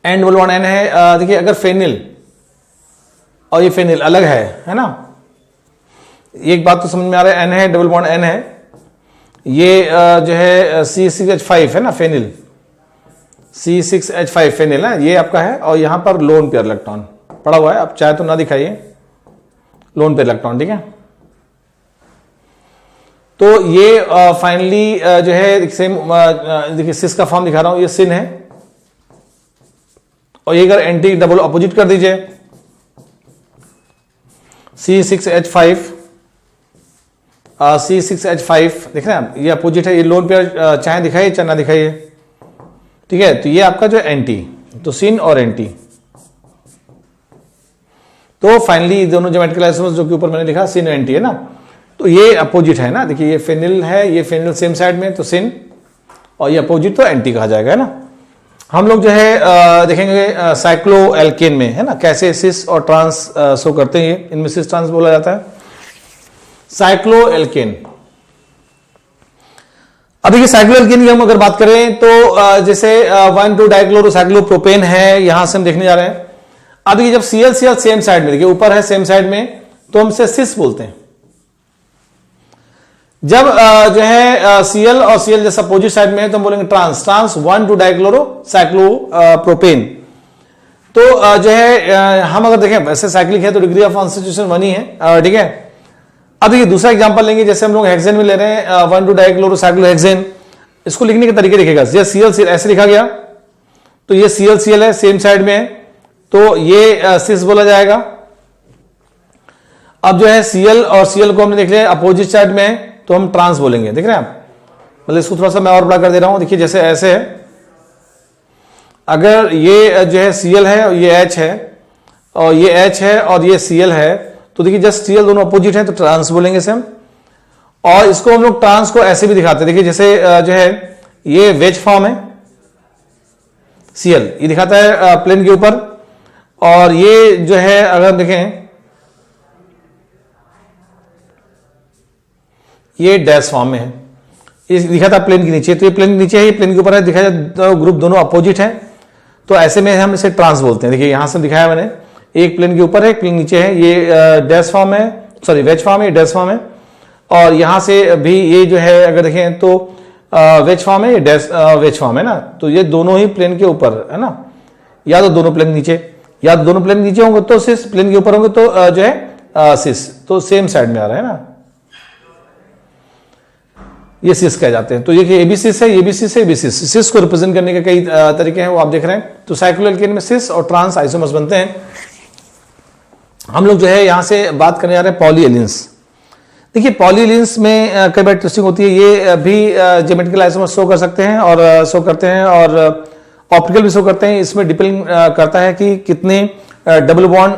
N डबल बॉन्ड N है। देखिए अगर फेनिल और ये फेनिल अलग है ना, एक बात तो समझ में आ रहा है, N है, डबल बॉन्ड N है, ये जो है C6H5 है ना फेनिल, C6H5 फेनिल है, ये आपका है, और यहां पर लोन पेयर इलेक्ट्रॉन पड़ा हुआ है। आप चाहे तो ना दिखाइए, लोन पेयर इलेक्ट्रॉन, ठीक है। तो ये फाइनली जो है सेम, देखिए सिस का फॉर्म दिखा रहा हूं, ये सिन है, और ये अगर एंटी डबल अपोजिट कर दीजिए C6H5, C6H5 देख रहे हैं आप, ये अपोजिट है, ये लोन पेयर चाहे दिखाइए चाहे ना दिखाइए, ठीक है। तो ये आपका जो एंटी, तो सिन और एंटी। तो फाइनली दोनों ज्योमेट्रिकल आइसोमर्स जो कि ऊपर मैंने लिखा सिन और एंटी है ना, तो ये अपोजिट है ना। देखिए ये फेनिल है, ये फेनिल सेम साइड में तो सिन, और ये अपोजिट तो एंटी कहा जाएगा है ना। हम लोग जो है देखेंगे साइक्लो एल्केन में है ना, कैसे सिस और ट्रांस शो करते हैं। ये इनमें सिस ट्रांस बोला जाता है साइक्लो एल्केन। अब देखिए साइक्लो एल्केन की हम अगर बात करें तो जैसे 1,2 डाइक्लोरोसाइक्लोप्रोपेन है, यहां से हम देखने जा रहे हैं। अब देखिए जब ClCl सेम साइड में, देखिए ऊपर है सेम साइड में, तो हम इसे सिस बोलते हैं। जब जो है Cl और Cl जैसा अपोजिट साइड में है तो हम बोलेंगे ट्रांस, ट्रांस 1,2 डाइक्लोरोसाइक्लोप्रोपेन। तो जो है हम अगर देखें वैसे साइक्लिक है तो डिग्री ऑफ कॉन्स्टिट्यूशन 1 ही है, ठीक है। अब देखिए दूसरा एग्जांपल लेंगे, जैसे हम लोग हेक्सेन में ले रहे हैं 1,2 डाइक्लोरोसाइक्लोहेक्सेन। इसको लिखने के तरीके देखिएगा, जैसे Cl ऐसे लिखा गया तो ये ClCl है, सेम साइड में है, तो ये सिस बोला जाएगा। अब जो है Cl और Cl को हमने देख लिया अपोजिट साइड में है तो हम ट्रांस बोलेंगे, देख रहे हैं आप। मतलब इसको थोड़ा सा मैं और बड़ा कर दे रहा हूं, देखिए जैसे ऐसे है, अगर ये जो है Cl है और ये H है, और ये H है और ये Cl है, तो देखिए जस्ट Cl दोनों अपोजिट है तो ट्रांस बोलेंगे इसे हम। और इसको हम लोग ट्रांस को ऐसे भी दिखाते हैं, देखिए जैसे जो है ये वेज फॉर्म है Cl, ये दिखाता है प्लेन के ऊपर, और ये जो है अगर देखें ये डैश फॉर्म में है, ये दिखा था प्लेन के नीचे, तो ये प्लेन के नीचे है, ये प्लेन के ऊपर है, दिखाया तो ग्रुप दोनों अपोजिट है, तो ऐसे में हम इसे ट्रांस बोलते हैं। देखिए यहां से दिखाया मैंने, एक प्लेन के ऊपर है, एक प्लेन नीचे है, ये डैश फॉर्म है, सॉरी वेज फॉर्म है, डैश फॉर्म है, और यहां से भी ये जो है अगर देखें तो वेज फॉर्म है, ये डैश वेज फॉर्म है ना। तो ये दोनों ही प्लेन के ऊपर है ना, या तो दोनों प्लेन नीचे, या तो दोनों प्लेन नीचे होंगे तो सिस, प्लेन के ऊपर होंगे तो जो है सिस, तो सेम साइड में आ रहा है ना, ये सिस कह जाते हैं। तो ये एबी सिस है, ये भी सिस है, ये भी सिस। सिस को रिप्रेजेंट करने के कई तरीके हैं, वो आप देख रहे हैं। तो साइक्लो एल्केन में सिस और ट्रांस आइसोमर्स बनते हैं। हम लोग जो है यहां से बात करने जा रहे हैं पॉलीएलिन्स। देखिए पॉलीएलिन्स में कई बार ट्विस्टिंग होती है, ये भी ज्योमेट्रिकल आइसोमर्स शो कर सकते हैं और शो करते हैं, और ऑप्टिकल भी शो करते हैं। इसमें डिपेंड करता है कि कितने डबल बॉन्ड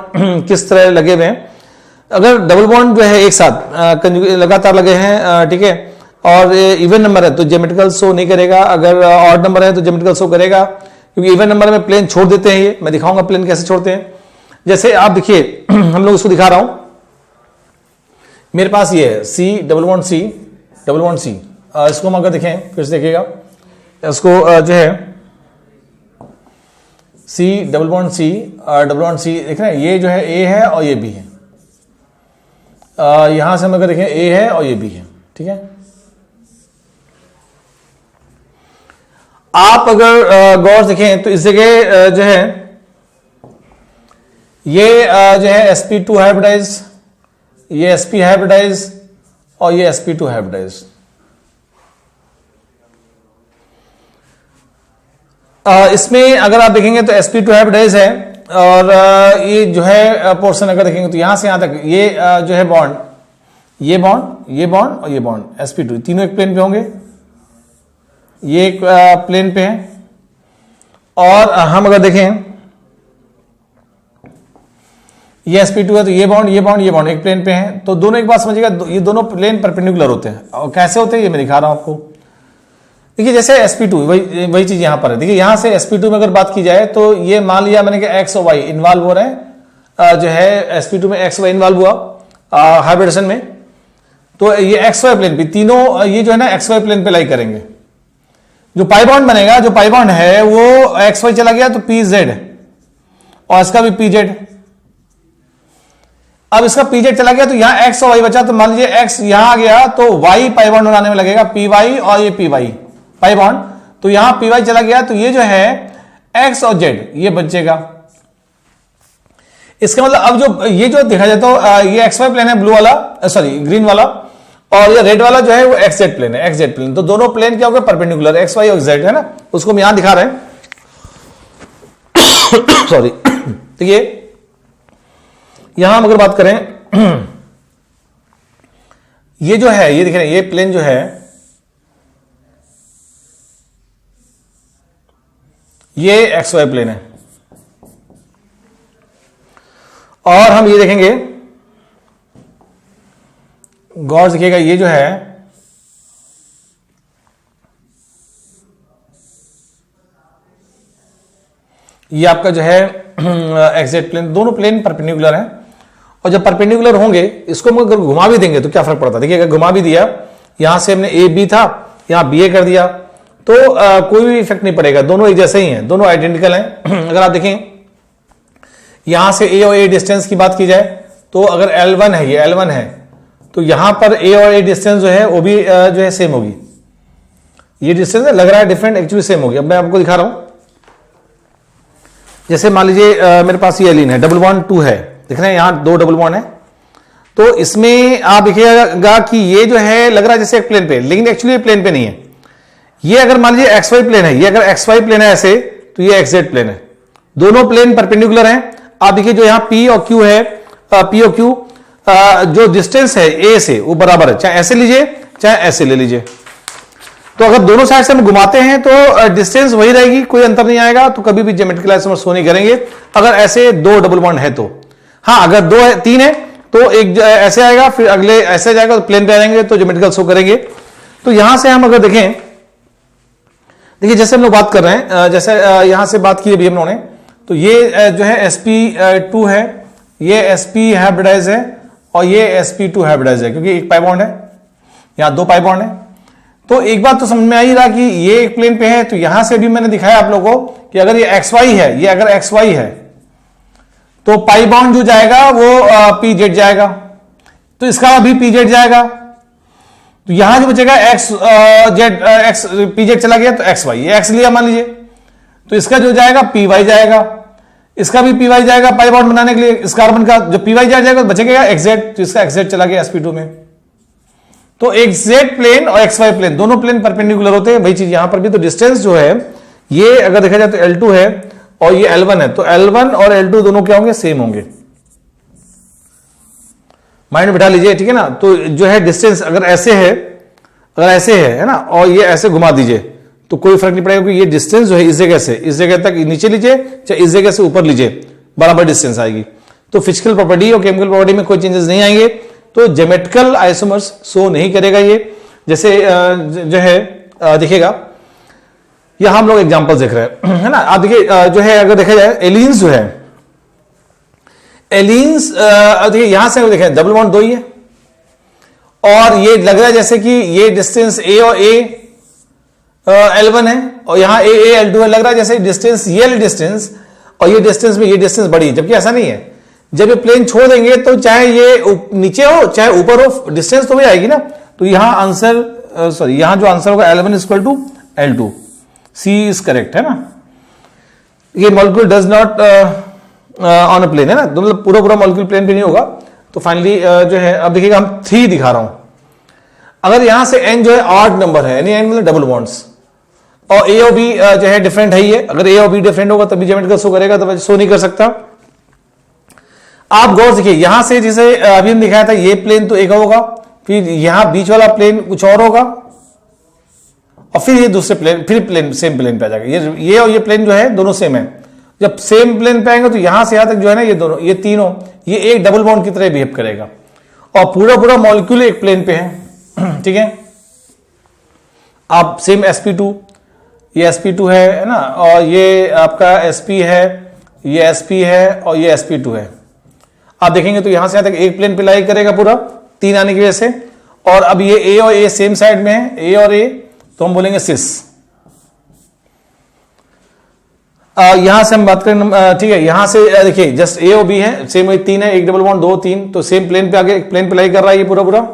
किस तरह लगे हुए हैं। अगर डबल बॉन्ड जो है एक साथ लगातार लगे हैं, ठीक है, और इवन नंबर है तो ज्योमेट्रिकल शो नहीं करेगा, अगर ऑड नंबर है तो ज्योमेट्रिकल शो करेगा, क्योंकि इवन नंबर में प्लेन छोड़ देते हैं। ये मैं दिखाऊंगा प्लेन कैसे छोड़ते हैं। जैसे आप देखिए हम लोग इसको दिखा रहा हूं, मेरे पास ये है C double bond C double bond C। इसको हम अगर देखें फिर से देखिएगा, इसको जो है C double bond C double bond C देख रहे हैं, ये जो है A है और ये B है। यहां से हम अगर देखें A है और ये B है, ठीक है। आप अगर गौर से देखें तो इस जगह जो है ये जो है sp2 हाइब्रिडाइज, ये sp हाइब्रिडाइज और ये sp2 हाइब्रिडाइज। इसमें अगर आप देखेंगे तो sp2 हाइब्रिडाइज है, और ये जो है पोर्शन अगर देखेंगे तो यहां से यहां तक ये जो है बॉन्ड, ये बॉन्ड, ये बॉन्ड और ये बॉन्ड sp2 तीनों एक प्लेन पे होंगे, ये एक प्लेन पे है। और हम अगर देखें ये sp2 है तो ये बॉन्ड, ये बॉन्ड, ये बॉन्ड एक प्लेन पे है, तो दोनों एक बात समझिएगा, ये दोनों प्लेन परपेंडिकुलर होते हैं। और कैसे होते हैं ये मैं दिखा रहा हूं आपको। देखिए जैसे sp2 वही चीज यहां पर है। देखिए यहां से sp2 में अगर बात की जाए तो ये मान लिया मैंने कि x और y इन्वॉल्व हो रहे हैं, जो है sp2 में x y इन्वॉल्व हुआ हाइब्रिडेशन में, तो ये xy प्लेन पे तीनों ये जो है ना xy प्लेन पे लाई करेंगे। जो पाई बॉन्ड बनेगा, जो पाई बॉन्ड है वो xy चला गया तो pz और इसका भी pz। अब इसका pz चला गया तो यहां x और y बचा, तो मान लीजिए x यहां आ गया तो y पाई बॉन्ड बनाने में लगेगा py और ये py पाई बॉन्ड, तो यहां py चला गया तो ये जो है x और z ये बचेगा। इसका मतलब अब जो ये जो देखा जाए तो ये xy प्लेन है ब्लू वाला, सॉरी ग्रीन वाला, और ये रेड वाला जो है वो xz प्लेन है, xz प्लेन। तो दोनों प्लेन क्या हो गए परपेंडिकुलर, x y और z है ना, उसको हम यहां दिखा रहे हैं। सॉरी देखिए यहां हम अगर बात करें ये जो है, ये देख रहे हैं ये प्लेन जो है ये xy प्लेन है, और हम ये देखेंगे गौर से देखिएगा, ये जो है ये आपका जो है xz प्लेन, दोनों प्लेन परपेंडिकुलर हैं। और जब परपेंडिकुलर होंगे इसको हम अगर घुमा भी देंगे तो क्या फर्क पड़ता है। देखिए अगर घुमा भी दिया, यहां से हमने ए बी था यहां बी ए कर दिया तो कोई भी इफेक्ट नहीं पड़ेगा, दोनों एक जैसे ही हैं, दोनों आइडेंटिकल हैं। अगर आप देखें यहां से ए और ए डिस्टेंस की बात की जाए तो अगर L1 है, ये L1 है, तो यहां पर ए और ए डिस्टेंस जो है वो भी जो है सेम होगी। ये डिस्टेंस लग रहा है डिफरेंट, एक्चुअली सेम होगी। अब मैं आपको दिखा रहा हूं, जैसे मान लीजिए मेरे पास ये एलिन है, डबल बॉन्ड 2 है, देख रहे हैं यहां 2 डबल बॉन्ड है, तो इसमें आप देखिएगा कि ये जो है लग रहा है जैसे एक प्लेन पे, लेकिन एक्चुअली ये प्लेन पे नहीं है। ये अगर मान लीजिए XY प्लेन है, ये अगर XY प्लेन है ऐसे, तो ये XZ प्लेन है, दोनों प्लेन परपेंडिकुलर हैं। आप देखिए जो यहां P और Q है, P और Q जो डिस्टेंस है A से वो बराबर है, चाहे ऐसे लीजिए चाहे ऐसे ले लीजिए। तो अगर दोनों साइड से हम घुमाते हैं तो डिस्टेंस वही रहेगी, कोई अंतर नहीं आएगा, तो कभी भी ज्योमेट्रिकल आइसोमर्स शो नहीं करेंगे। अगर ऐसे 2 डबल बॉन्ड है तो, हाँ अगर 2 है 3 है तो एक ऐसे आएगा, फिर अगले ऐसे जाएगा तो प्लेन पे आएंगे तो ज्योमेट्रिकल शो करेंगे। तो यहां से हम अगर देखें, देखिए जैसे हम लोग बात कर रहे हैं, जैसे यहां से बात की अभी हम लोगों ने, तो ये जो है sp2 है, ये sp हाइब्रिडाइज है और ये sp2 हाइब्रिडाइज है, क्योंकि एक पाई बॉन्ड है, यहां 2 पाई बॉन्ड है। तो एक बात तो समझ में आ ही रहा कि ये एक प्लेन पे है, तो यहां से भी मैंने दिखाया आप लोगों को कि अगर ये xy है, ये अगर xy है तो पाई बॉन्ड जो जाएगा वो pz जाएगा, तो इसका भी pz जाएगा। तो यहां जो बचेगा x pz चला गया तो xy, ये x लिया मान लीजिए, तो इसका जो जाएगा py जाएगा, इसका भी py जाएगा पाई बॉन्ड बनाने के लिए। इस कार्बन का जो py जाएगा तो बचेगा xz, तो इसका xz चला गया sp2 में। तो xz प्लेन और xy प्लेन दोनों प्लेन परपेंडिकुलर होते हैं, वही चीज यहां पर भी। तो डिस्टेंस जो है ये अगर देखा जाए तो L2 है और ये L1 है, तो L1 और L2 दोनों क्या होंगे, सेम होंगे। माइंड बिठा लीजिए, ठीक है ना। तो जो है डिस्टेंस अगर ऐसे है, अगर ऐसे है ना, और ये ऐसे घुमा दीजिए तो कोई फर्क नहीं पड़ेगा, क्योंकि ये डिस्टेंस जो है इस जगह से इस जगह तक नीचे लीजिए चाहे इस जगह से ऊपर लीजिए, बराबर डिस्टेंस आएगी। तो फिजिकल प्रॉपर्टी और केमिकल प्रॉपर्टी में कोई चेंजेस नहीं आएंगे, तो ज्योमेट्रिकल आइसोमर्स शो नहीं करेगा ये। जैसे जो है देखिएगा, यहां हम लोग एग्जांपल्स देख रहे हैं, है ना। आप देखिए जो है अगर देखा जाए एलिन्स जो है, एलिन्स देखिए यहां से देखें डबल बॉन्ड 2 ही है, और ये लग रहा है जैसे कि ये डिस्टेंस A और A L1 है और यहां A L2 है, लग रहा है जैसे डिस्टेंस ये डिस्टेंस और ये डिस्टेंस में ये डिस्टेंस बड़ी है, जबकि ऐसा नहीं है। जब ये प्लेन छोड़ देंगे तो चाहे ये नीचे हो चाहे ऊपर हो, डिस्टेंस तो वही आएगी ना। तो यहां आंसर सॉरी यहां जो आंसर होगा L1 equal to L2, C is correct, है ना। ये molecule does not on a plane, है ना, तो मतलब पूरा मॉलिक्यूल प्लेन पे नहीं होगा, तो तो फाइनली जो है अब देखिएगा हम 3 दिखा रहा हूं। अगर यहां से n जो है ऑड नंबर है, यानी n मतलब डबल बॉन्ड्स, और ए और बी जो है डिफरेंट है, ये अगर ए और बी डिफरेंट होगा तभी ज्योमेट्रिकल शो करेगा, तो शो नहीं कर सकता। आप गौर देखिए, यहां से जैसे अभी हम दिखाया था, ये प्लेन तो एक होगा, फिर यहां बीच वाला प्लेन कुछ और होगा, और फिर ये दूसरे प्लेन, फिर प्लेन सेम प्लेन पे आ जाएगा। ये और ये प्लेन जो है दोनों सेम है। जब सेम प्लेन पे आएंगे तो यहां से यहां तक जो है ना, ये दोनों, ये तीनों, ये एक डबल बॉन्ड की तरह बिहेव करेगा, और पूरा पूरा मॉलिक्यूल एक प्लेन पे है। ठीक है, आप सेम sp2, ये sp2 है ना, और ये आपका sp है, ये sp है, और ये sp2 है। आप देखेंगे तो यहां से यहां तक एक प्लेन पे लाई करेगा पूरा, 3 आने की वजह से। और अब ये a और a सेम साइड में है, a और a, तो हम बोलेंगे सिस। यहां से हम बात करें, ठीक है, यहां से देखिए जस्ट a और b है, सेम वही 3 है, एक डबल बॉन्ड 2 3, तो सेम प्लेन पे आगे एक प्लेन पे लाई कर रहा है ये पूरा पूरा।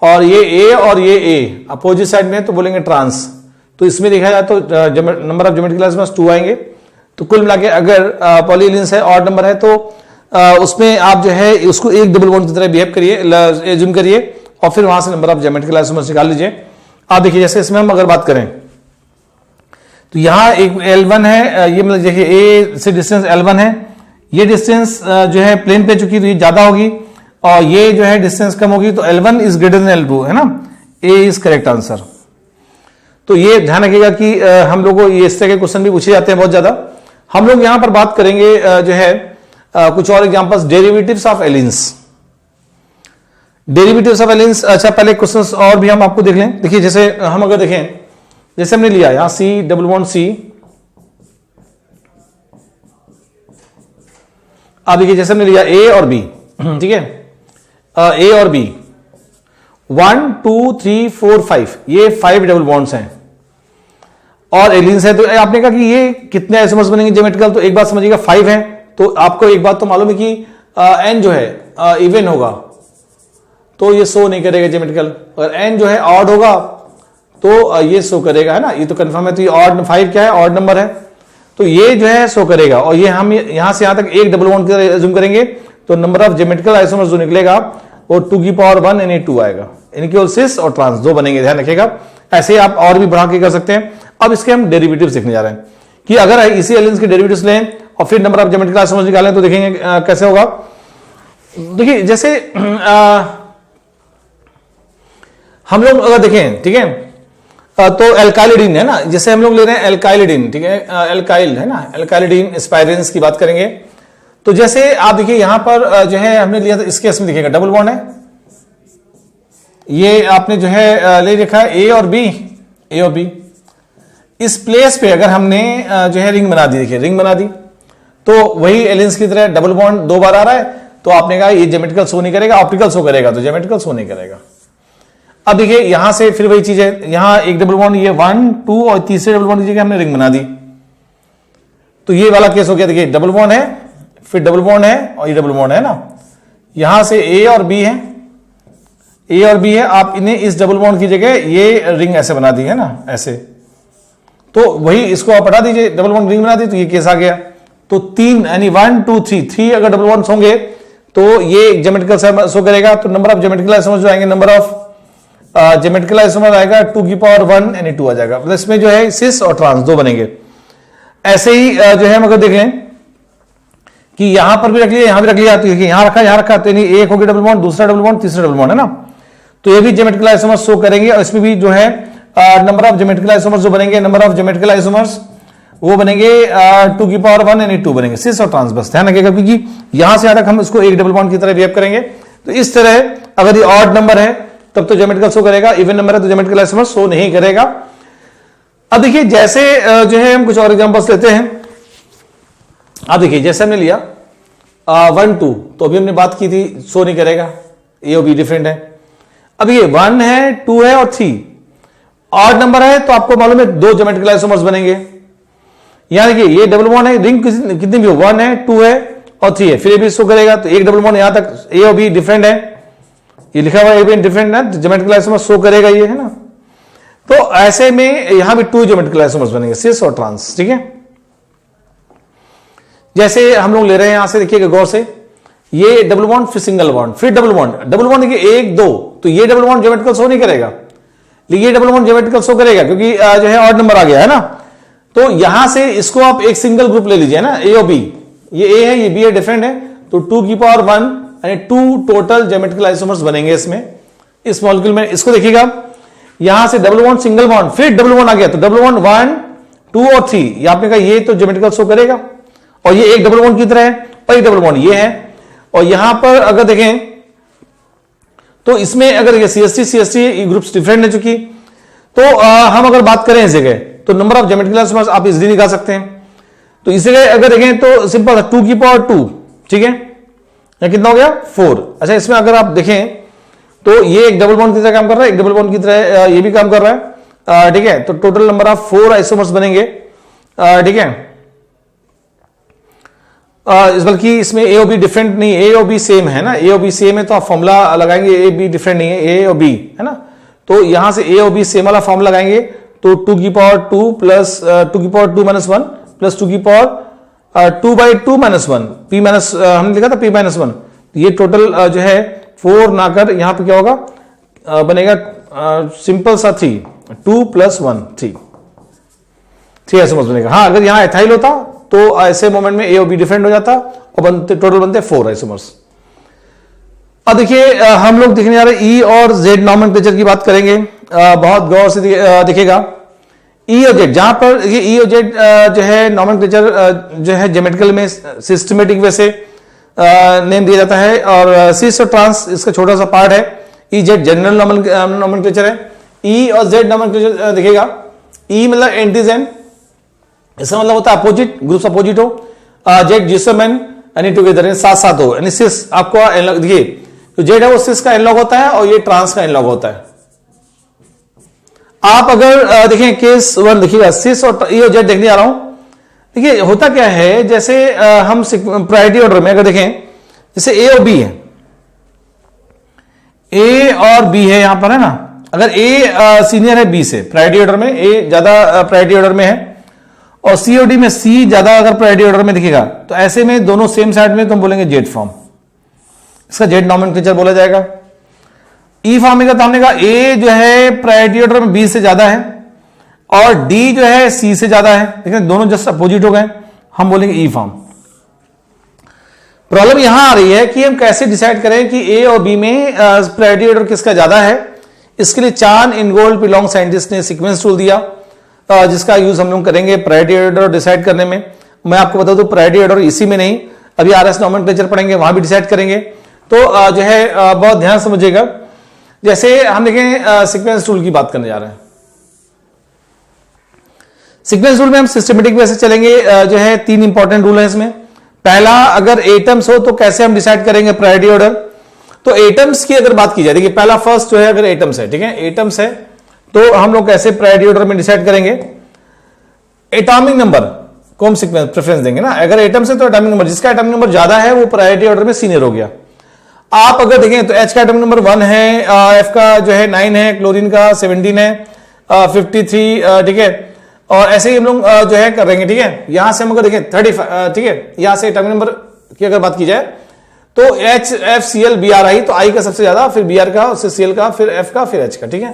और ये a और ये a अपोजिट साइड में है, तो बोलेंगे ट्रांस। तो इसमें देखा जाए तो नंबर ऑफ ज्योमेट्रिकल आइसोमर्स 2 आएंगे। तो कुल मिला के अगर पॉलीएलियंस है, ऑड नंबर है, तो उसमें आप जो है उसको एक डबल बॉन्ड की तरह बिहेव करिए, एज्यूम करिए, और फिर वहां से नंबर ऑफ ज्योमेट्रिकल आइसोमर्स निकाल लीजिए। आप देखिए जैसे इसमें हम अगर बात करें तो यहां एक L1 है, ये मतलब देखिए A से डिस्टेंस L1 है, ये डिस्टेंस जो है प्लेन पे चुकी तो ये ज्यादा होगी, और ये जो है डिस्टेंस कम होगी, तो L1 is greater than L2 है ना, A इज करेक्ट आंसर। तो ये ध्यान रखिएगा कि हम लोगों को ये इस तरह के क्वेश्चन भी पूछे जाते हैं बहुत ज्यादा। हम लोग यहां पर बात करेंगे जो है कुछ और examples, derivatives of alkenes. Derivatives of alkenes, अच्छा पहले क्वेश्चंस और भी हम आपको देख लें। देखिए जैसे हम अगर देखें, जैसे हमने लिया यहां C डबल बॉन्ड C, अब देखिए जैसे हमने लिया A और B, ठीक है, A और B 1 2 3 4 5, ये 5 डबल बॉन्ड्स हैं और एलिन्स है। तो आपने कहा कि ये कितने आइसोमर्स बनेंगे ज्योमेट्रिकल, तो एक बात समझिएगा 5 है, तो आपको एक बात तो मालूम है कि n जो है इवन होगा तो ये शो नहीं करेगा ज्योमेट्रिकल, और n जो है ऑड होगा तो ये शो करेगा, है ना, ये तो कंफर्म है। तो ये ऑड 5 क्या है, ऑड नंबर है, तो ये जो है शो करेगा। और ये हम यहां से यहां तक एक डबल बॉन्ड की एज्यूम करेंगे, तो नंबर ऑफ ज्योमेट्रिकल आइसोमर्स जो निकलेगा वो 2 की पावर 1 यानी 2 आएगा, इनके सिस और ट्रांस 2 बनेंगे, ध्यान रखिएगा। ऐसे आप और भी बढ़ा के कर सकते हैं। अब इसके हम डेरिवेटिव्स देखने जा रहे हैं कि अगर इसी एलिमेंट्स के डेरिवेटिव्स लें और फिर नंबर ऑफ ज्योमेट्रिकल आइसोमर्स निकालें तो देखेंगे कैसे होगा। देखिए जैसे हम लोग अगर देखें, ठीक है, तो एल्काइलिडीन है ना, जैसे हम लोग ले रहे हैं एल्काइलिडीन, ठीक है, एल्काइल है ना, एल्काइलिडीन स्पाइरेंस की बात करेंगे। तो जैसे आप देखिए यहां पर जो है हमने लिया था, इस केस में देखिएगा डबल बॉन्ड है, ये आपने जो है ले रखा है A और B। इस प्लेस पे अगर हमने जो है रिंग बना दी, देखिए रिंग बना दी, तो वही एलियंस की तरह डबल बॉन्ड 2 बार आ रहा है, तो आपने कहा ये ज्योमेट्रिकल शो नहीं करेगा, ऑप्टिकल शो करेगा, तो ज्योमेट्रिकल शो नहीं करेगा। अब देखिए यहां से फिर वही चीज है, यहां एक डबल बॉन्ड, ये 1 2 और तीसरे डबल बॉन्ड की जगह हमने रिंग बना दी, तो ये वाला केस हो गया। देखिए डबल बॉन्ड है, फिर डबल बॉन्ड है, और ये डबल बॉन्ड है ना, यहां से A और B है, A और B है, आप इन्हें इस डबल बॉन्ड की जगह ये रिंग ऐसे बना दी है ना, ऐसे, तो वही इसको आप हटा दीजिए, डबल बॉन्ड रिंग बना दी, तो ये केस आ गया। तो 3 यानी 1 2 3 अगर डबल बॉन्ड्स होंगे तो ये ज्योमेट्रिकल शो करेगा। तो नंबर ऑफ ज्योमेट्रिकल आइसोमर्स जो आएंगे, नंबर ऑफ ज्योमेट्रिकल आइसोमर आएगा 2 की पावर 1 यानी 2 आ जाएगा। मतलब इसमें जो है सिस और ट्रांस 2 बनेंगे। ऐसे ही जो है हम अगर देखें कि यहां पर भी रख लिया, यहां भी रख लिया, तो यहां रखा, तो एक हो गया डबल बॉन्ड, दूसरा डबल बॉन्ड, तीसरा डबल बॉन्ड है ना, तो ये भी ज्योमेट्रिकल आइसोमर्स शो करेंगे। और इसमें भी जो है नंबर ऑफ ज्योमेट्रिकल आइसोमर्स जो बनेंगे, नंबर ऑफ ज्योमेट्रिकल आइसोमर्स वो बनेंगे 2 की पावर 1 यानी 2 बनेंगे, सिस और ट्रांस। बस ध्यान रखिएगा क्योंकि यहां से यहां तक हम इसको एक डबल बॉन्ड की तरह बिहेव करेंगे। तो इस तरह अगर ये ऑड नंबर है तब तो ज्योमेट्रिकल शो करेगा, इवन नंबर है तो ज्योमेट्रिकल आइसोमर्स शो नहीं करेगा। अब देखिए जैसे जो है हम कुछ और एग्जांपल्स लेते हैं। अब देखिए जैसे हमने लिया 1 2, तो अभी हमने बात की थी शो नहीं करेगा, ए और बी डिफरेंट है। अब ये 1 है, 2 है और 3 ऑड नंबर है, तो आपको मालूम है 2 ज्योमेट्रिकल आइसोमर्स बनेंगे। यहां देखिए ये डबल बॉन्ड है, रिंग कितनी भी हो, 1 है, 2 है और 3 है, फिर ये भी शो करेगा। तो एक डबल बॉन्ड यहां तक ए और बी डिफरेंट है, ये लिखा हुआ है डिफरेंट है, ज्योमेट्रिकल आइसोमर्स शो करेगा ये, है ना। तो ऐसे में यहां भी 2 ज्योमेट्रिकल आइसोमर्स बनेंगे, सिस और ट्रांस, ठीक है। जैसे हम लोग ले रहे हैं यहां से, देखिएगा गौर से, ये डबल बॉन्ड फिर सिंगल बॉन्ड फिर डबल बॉन्ड, डबल बॉन्ड देखिए 1 2, तो ये डबल बॉन्ड ज्योमेट्रिकल शो नहीं करेगा, लेकिन ये डबल बॉन्ड ज्योमेट्रिकल शो करेगा क्योंकि जो है ऑड नंबर आ गया है ना। तो यहां से इसको आप एक सिंगल ग्रुप ले लीजिए ना, ए और बी, ये ए है ये बी है, डिफरेंट है, तो 2 की पावर 1 यानी 2 टोटल ज्योमेट्रिकल आइसोमर्स बनेंगे इसमें, इस मॉलिक्यूल में। इसको देखिएगा यहां से डबल बॉन्ड सिंगल बॉन्ड फिर डबल बॉन्ड आ गया, तो डबल बॉन्ड 1 2 और 3, ये आपने कहा ये तो ज्योमेट्रिकल शो करेगा, और ये एक डबल बॉन्ड की तरह है और एक डबल बॉन्ड ये है। और यहां पर अगर देखें तो इसमें अगर ये CH3 ग्रुप्स डिफरेंट है चुकी, तो हम अगर बात करें इस जगह तो नंबर ऑफ ज्योमेट्रिकल आइसोमर्स आप इजीली निकाल सकते हैं। तो इस जगह अगर देखें तो सिंपल है 2 की पावर 2, ठीक है, या कितना हो गया 4। अच्छा इसमें अगर आप देखें तो ये एक डबल बॉन्ड की तरह काम कर रहा है, एक डबल बॉन्ड की तरह ये भी काम कर रहा है, ठीक है, तो टोटल नंबर ऑफ 4 आइसोमर्स बनेंगे, ठीक है। बल्कि इसमें ए और बी डिफरेंट नहीं, ए और बी सेम है ना, ए और बी सेम है तो आप फॉर्मूला लगाएंगे, ए बी डिफरेंट नहीं है, ए और बी है ना, तो यहां से ए और बी सेम वाला फॉर्म लगाएंगे, तो 2 की पावर 2 प्लस 2 की पावर 2 माइनस 1 प्लस 2 की पावर 2/2 माइनस 1, पी माइनस हमने लिखा था पी माइनस 1, ये टोटल जो है 4 ना कर यहां पे क्या होगा, बनेगा सिंपल सा 3, 2 प्लस 1 3 आइसोमर्स बनेगा। हाँ अगर यहां एथाइल होता तो ऐसे मोमेंट में ए और बी डिफरेंट हो जाता और बनते टोटल बनते 4 आइसोमर्स। अब देखिए हम लोग देखने जा रहे हैं ई और जेड नॉमेनक्लेचर की बात करेंगे, बहुत गौर से देखिएगा ई और जेड, जहां पर ये ई और जेड जो है नॉमेनक्लेचर जो है ज्योमेट्रिकल में सिस्टमेटिक वे से नेम दिया जाता है, और सिस और ट्रांस इसका छोटा सा पार्ट है, ई जेड जनरल नॉमेनक्लेचर है। ई और जेड नॉमेनक्लेचर देखिएगा, ई मतलब एंटीजेन, इसका मतलब होता है अपोजिट, ग्रुप्स अपोजिट हो, जेड जिसोमेन यानी टुगेदर साथ साथ हो, यानी सिस आपको देखिए तो जेड है वो सिस का एनलॉग होता है और ये ट्रांस का एनलॉग होता है। आप अगर देखें केस 1 देखिएगा, सिस और ई और जेड देखने आ रहा हूं, देखिए होता क्या है, जैसे हम प्रायोरिटी ऑर्डर में अगर देखें, जैसे ए और बी है, ए और बी है यहां पर है ना, अगर ए सीनियर है बी से प्रायोरिटी ऑर्डर में, ए ज्यादा प्रायोरिटी ऑर्डर में है और सी और डी में सी ज्यादा अगर प्रायोरिटी ऑर्डर में दिखेगा, तो ऐसे में दोनों सेम साइड में तो हम बोलेंगे जेड फॉर्म, इसका जेड नॉमेनक्लेचर बोला जाएगा। ई फॉर्म में हमने कहा ए जो है प्रायोरिटी ऑर्डर में बी से ज्यादा है और डी जो है सी से ज्यादा है, देखिए दोनों जस्ट अपोजिट हो गए, हम बोलेंगे ई फॉर्म। प्रॉब्लम यहां आ रही है कि हम कैसे डिसाइड करें कि ए और बी में प्रायोरिटी ऑर्डर किसका ज्यादा है। इसके लिए चान इनगोल्ड पिलोंग साइंटिस्ट ने सीक्वेंस टूल दिया, जिसका यूज हम लोग करेंगे प्रायोरिटी ऑर्डर डिसाइड करने में। मैं आपको बता दूं प्रायोरिटी ऑर्डर इसी में नहीं, अभी आरएस नॉमेनक्लेचर पढ़ेंगे वहां भी डिसाइड करेंगे, तो जो है बहुत ध्यान समझिएगा। जैसे हम देखें सीक्वेंस टूल की बात करने जा रहे हैं, सीक्वेंस रूल में हम सिस्टमेटिक वे से चलेंगे, जो है 3 इंपॉर्टेंट रूल है इसमें। पहला, अगर एटम्स हो तो कैसे हम डिसाइड करेंगे प्रायोरिटी ऑर्डर, तो एटम्स की अगर बात की जाए, देखिए पहला फर्स्ट जो है अगर एटम्स है, ठीक है एटम्स है, तो हम लोग कैसे प्रायोरिटी ऑर्डर में डिसाइड करेंगे, एटॉमिक नंबर को हम सीक्वेंस प्रेफरेंस देंगे ना। अगर एटम्स है तो एटॉमिक नंबर, जिसका एटॉमिक नंबर ज्यादा है वो प्रायोरिटी ऑर्डर में सीनियर हो गया। आप अगर देखें तो एच का एटॉमिक नंबर 1 है, एफ का जो है 9 है, क्लोरीन का 17 है, 53, ठीक है, और ऐसे ही हम लोग जो है करेंगे, ठीक है। यहां से हम अगर देखें 35, ठीक है, यहां से एटॉमिक नंबर की अगर बात की जाए तो H F C L B R I, तो आई का सबसे ज्यादा, फिर बी आर का, उससे सी एल का, फिर एफ का, फिर एच का, ठीक है।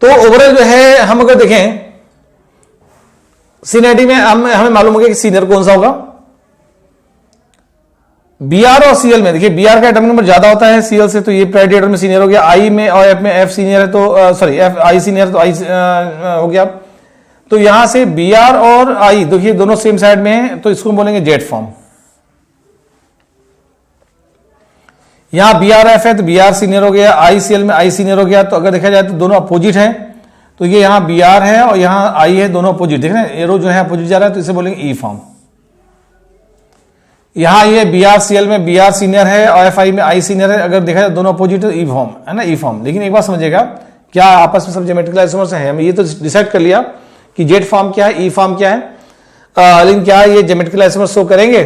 तो ओवरऑल जो है हम अगर देखें सीनियरिटी में हमें मालूम हो गया कि सीनियर कौन सा होगा। बीआर और सीएल में देखिए बीआर का एटॉमिक नंबर ज्यादा होता है सीएल से, तो ये प्रायोरिटी ऑर्डर में सीनियर हो गया। आई में और एफ में एफ सीनियर है, तो सॉरी एफ आई सीनियर, तो आई हो गया। तो यहां से बीआर और आई देखिए दोनों सेम साइड में है, तो इसको बोलेंगे जेड फॉर्म। यहां बीआर एफ है तो बीआर सीनियर हो गया, आई सीएल में आई सीनियर हो गया। तो अगर देखा जाए तो दोनों अपोजिट है, तो ये यहां बीआर है और यहां आई है, दोनों अपोजिट, देख रहे हैं एरो जो है अपोजिट जा रहा है, तो इसे बोलेंगे ई फॉर्म। यहां ये बीआर सीएल में बीआर सीनियर है और एफ आई में आई सीनियर है, अगर देखा जाए दोनों अपोजिट है, ई फॉर्म है ना, ई फॉर्म। लेकिन एक बात समझिएगा, क्या आपस में सब ज्योमेट्रिकल आइसोमर्स हैं? हम ये तो डिसाइड कर लिया कि जेड फॉर्म क्या है, ई फॉर्म क्या है, लेकिन क्या ये ज्योमेट्रिकल आइसोमर्स शो करेंगे?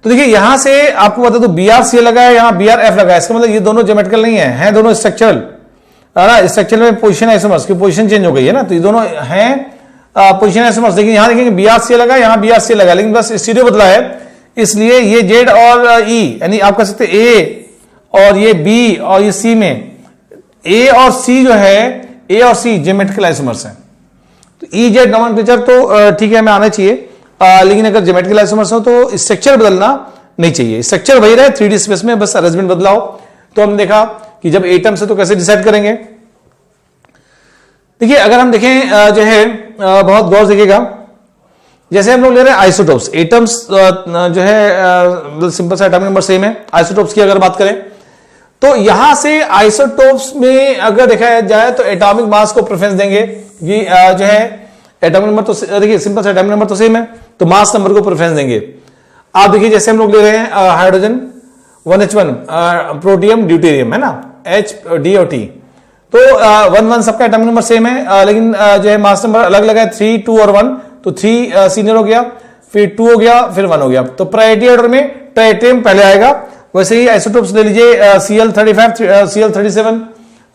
तो देखिए यहां से आपको बता दो बीआर सीएल लगा है, यहां बीआर एफ लगा है, इसका मतलब ये दोनों ज्योमेट्रिकल नहीं है दोनों स्ट्रक्चरल, है ना। स्ट्रक्चरल में पोजीशन आइसोमर्स की पोजीशन चेंज हो गई है ना, तो ये दोनों हैं पोजीशन आइसोमर्स, लेकिन यहां देखेंगे BRCA लगा, यहां BRCA लगा, लेकिन बस स्टीरियो बदला है, इसलिए ये Z और E, यानी आप कह सकते हैं A और ये B और ये C में A और C जो है, A और C ज्योमेट्रिकल आइसोमर्स हैं। तो EZ नोमेनक्लेचर तो ठीक है, हमें आना चाहिए, लेकिन अगर ज्योमेट्रिकल आइसोमर्स हो तो स्ट्रक्चर बदलना नहीं चाहिए, स्ट्रक्चर वही रहे 3D स्पेस में, बस अरेंजमेंट बदलाओ। तो हमने देखा कि जब एटम से तो कैसे डिसाइड करेंगे। देखिए अगर हम देखें जो है बहुत गौर से देखिएगा, जैसे हम लोग ले रहे हैं आइसोटोप्स, एटम्स जो है सिंपल सा एटॉमिक नंबर सेम है। आइसोटोप्स की अगर बात करें तो यहां से आइसोटोप्स में अगर देखा जाए तो एटॉमिक मास को प्रेफरेंस देंगे, कि जो है एटॉमिक नंबर तो देखिए सिंपल सा एटॉमिक नंबर तो सेम है, तो मास नंबर को प्रेफरेंस देंगे। आप देखिए जैसे हम लोग ले रहे हैं हाइड्रोजन 1H1, प्रोटियम ड्यूटेरियम है ना, H D और T, तो 1 सबका एटॉमिक नंबर सेम है, लेकिन जो है मास नंबर अलग अलग है, 3 2 और 1, तो 3 सीनियर हो गया, फिर 2 हो गया, फिर 1 हो गया। तो प्रायोरिटी ऑर्डर में ट्राइटियम पहले आएगा। वैसे ही आइसोटोप्स ले लीजिए, Cl35 Cl37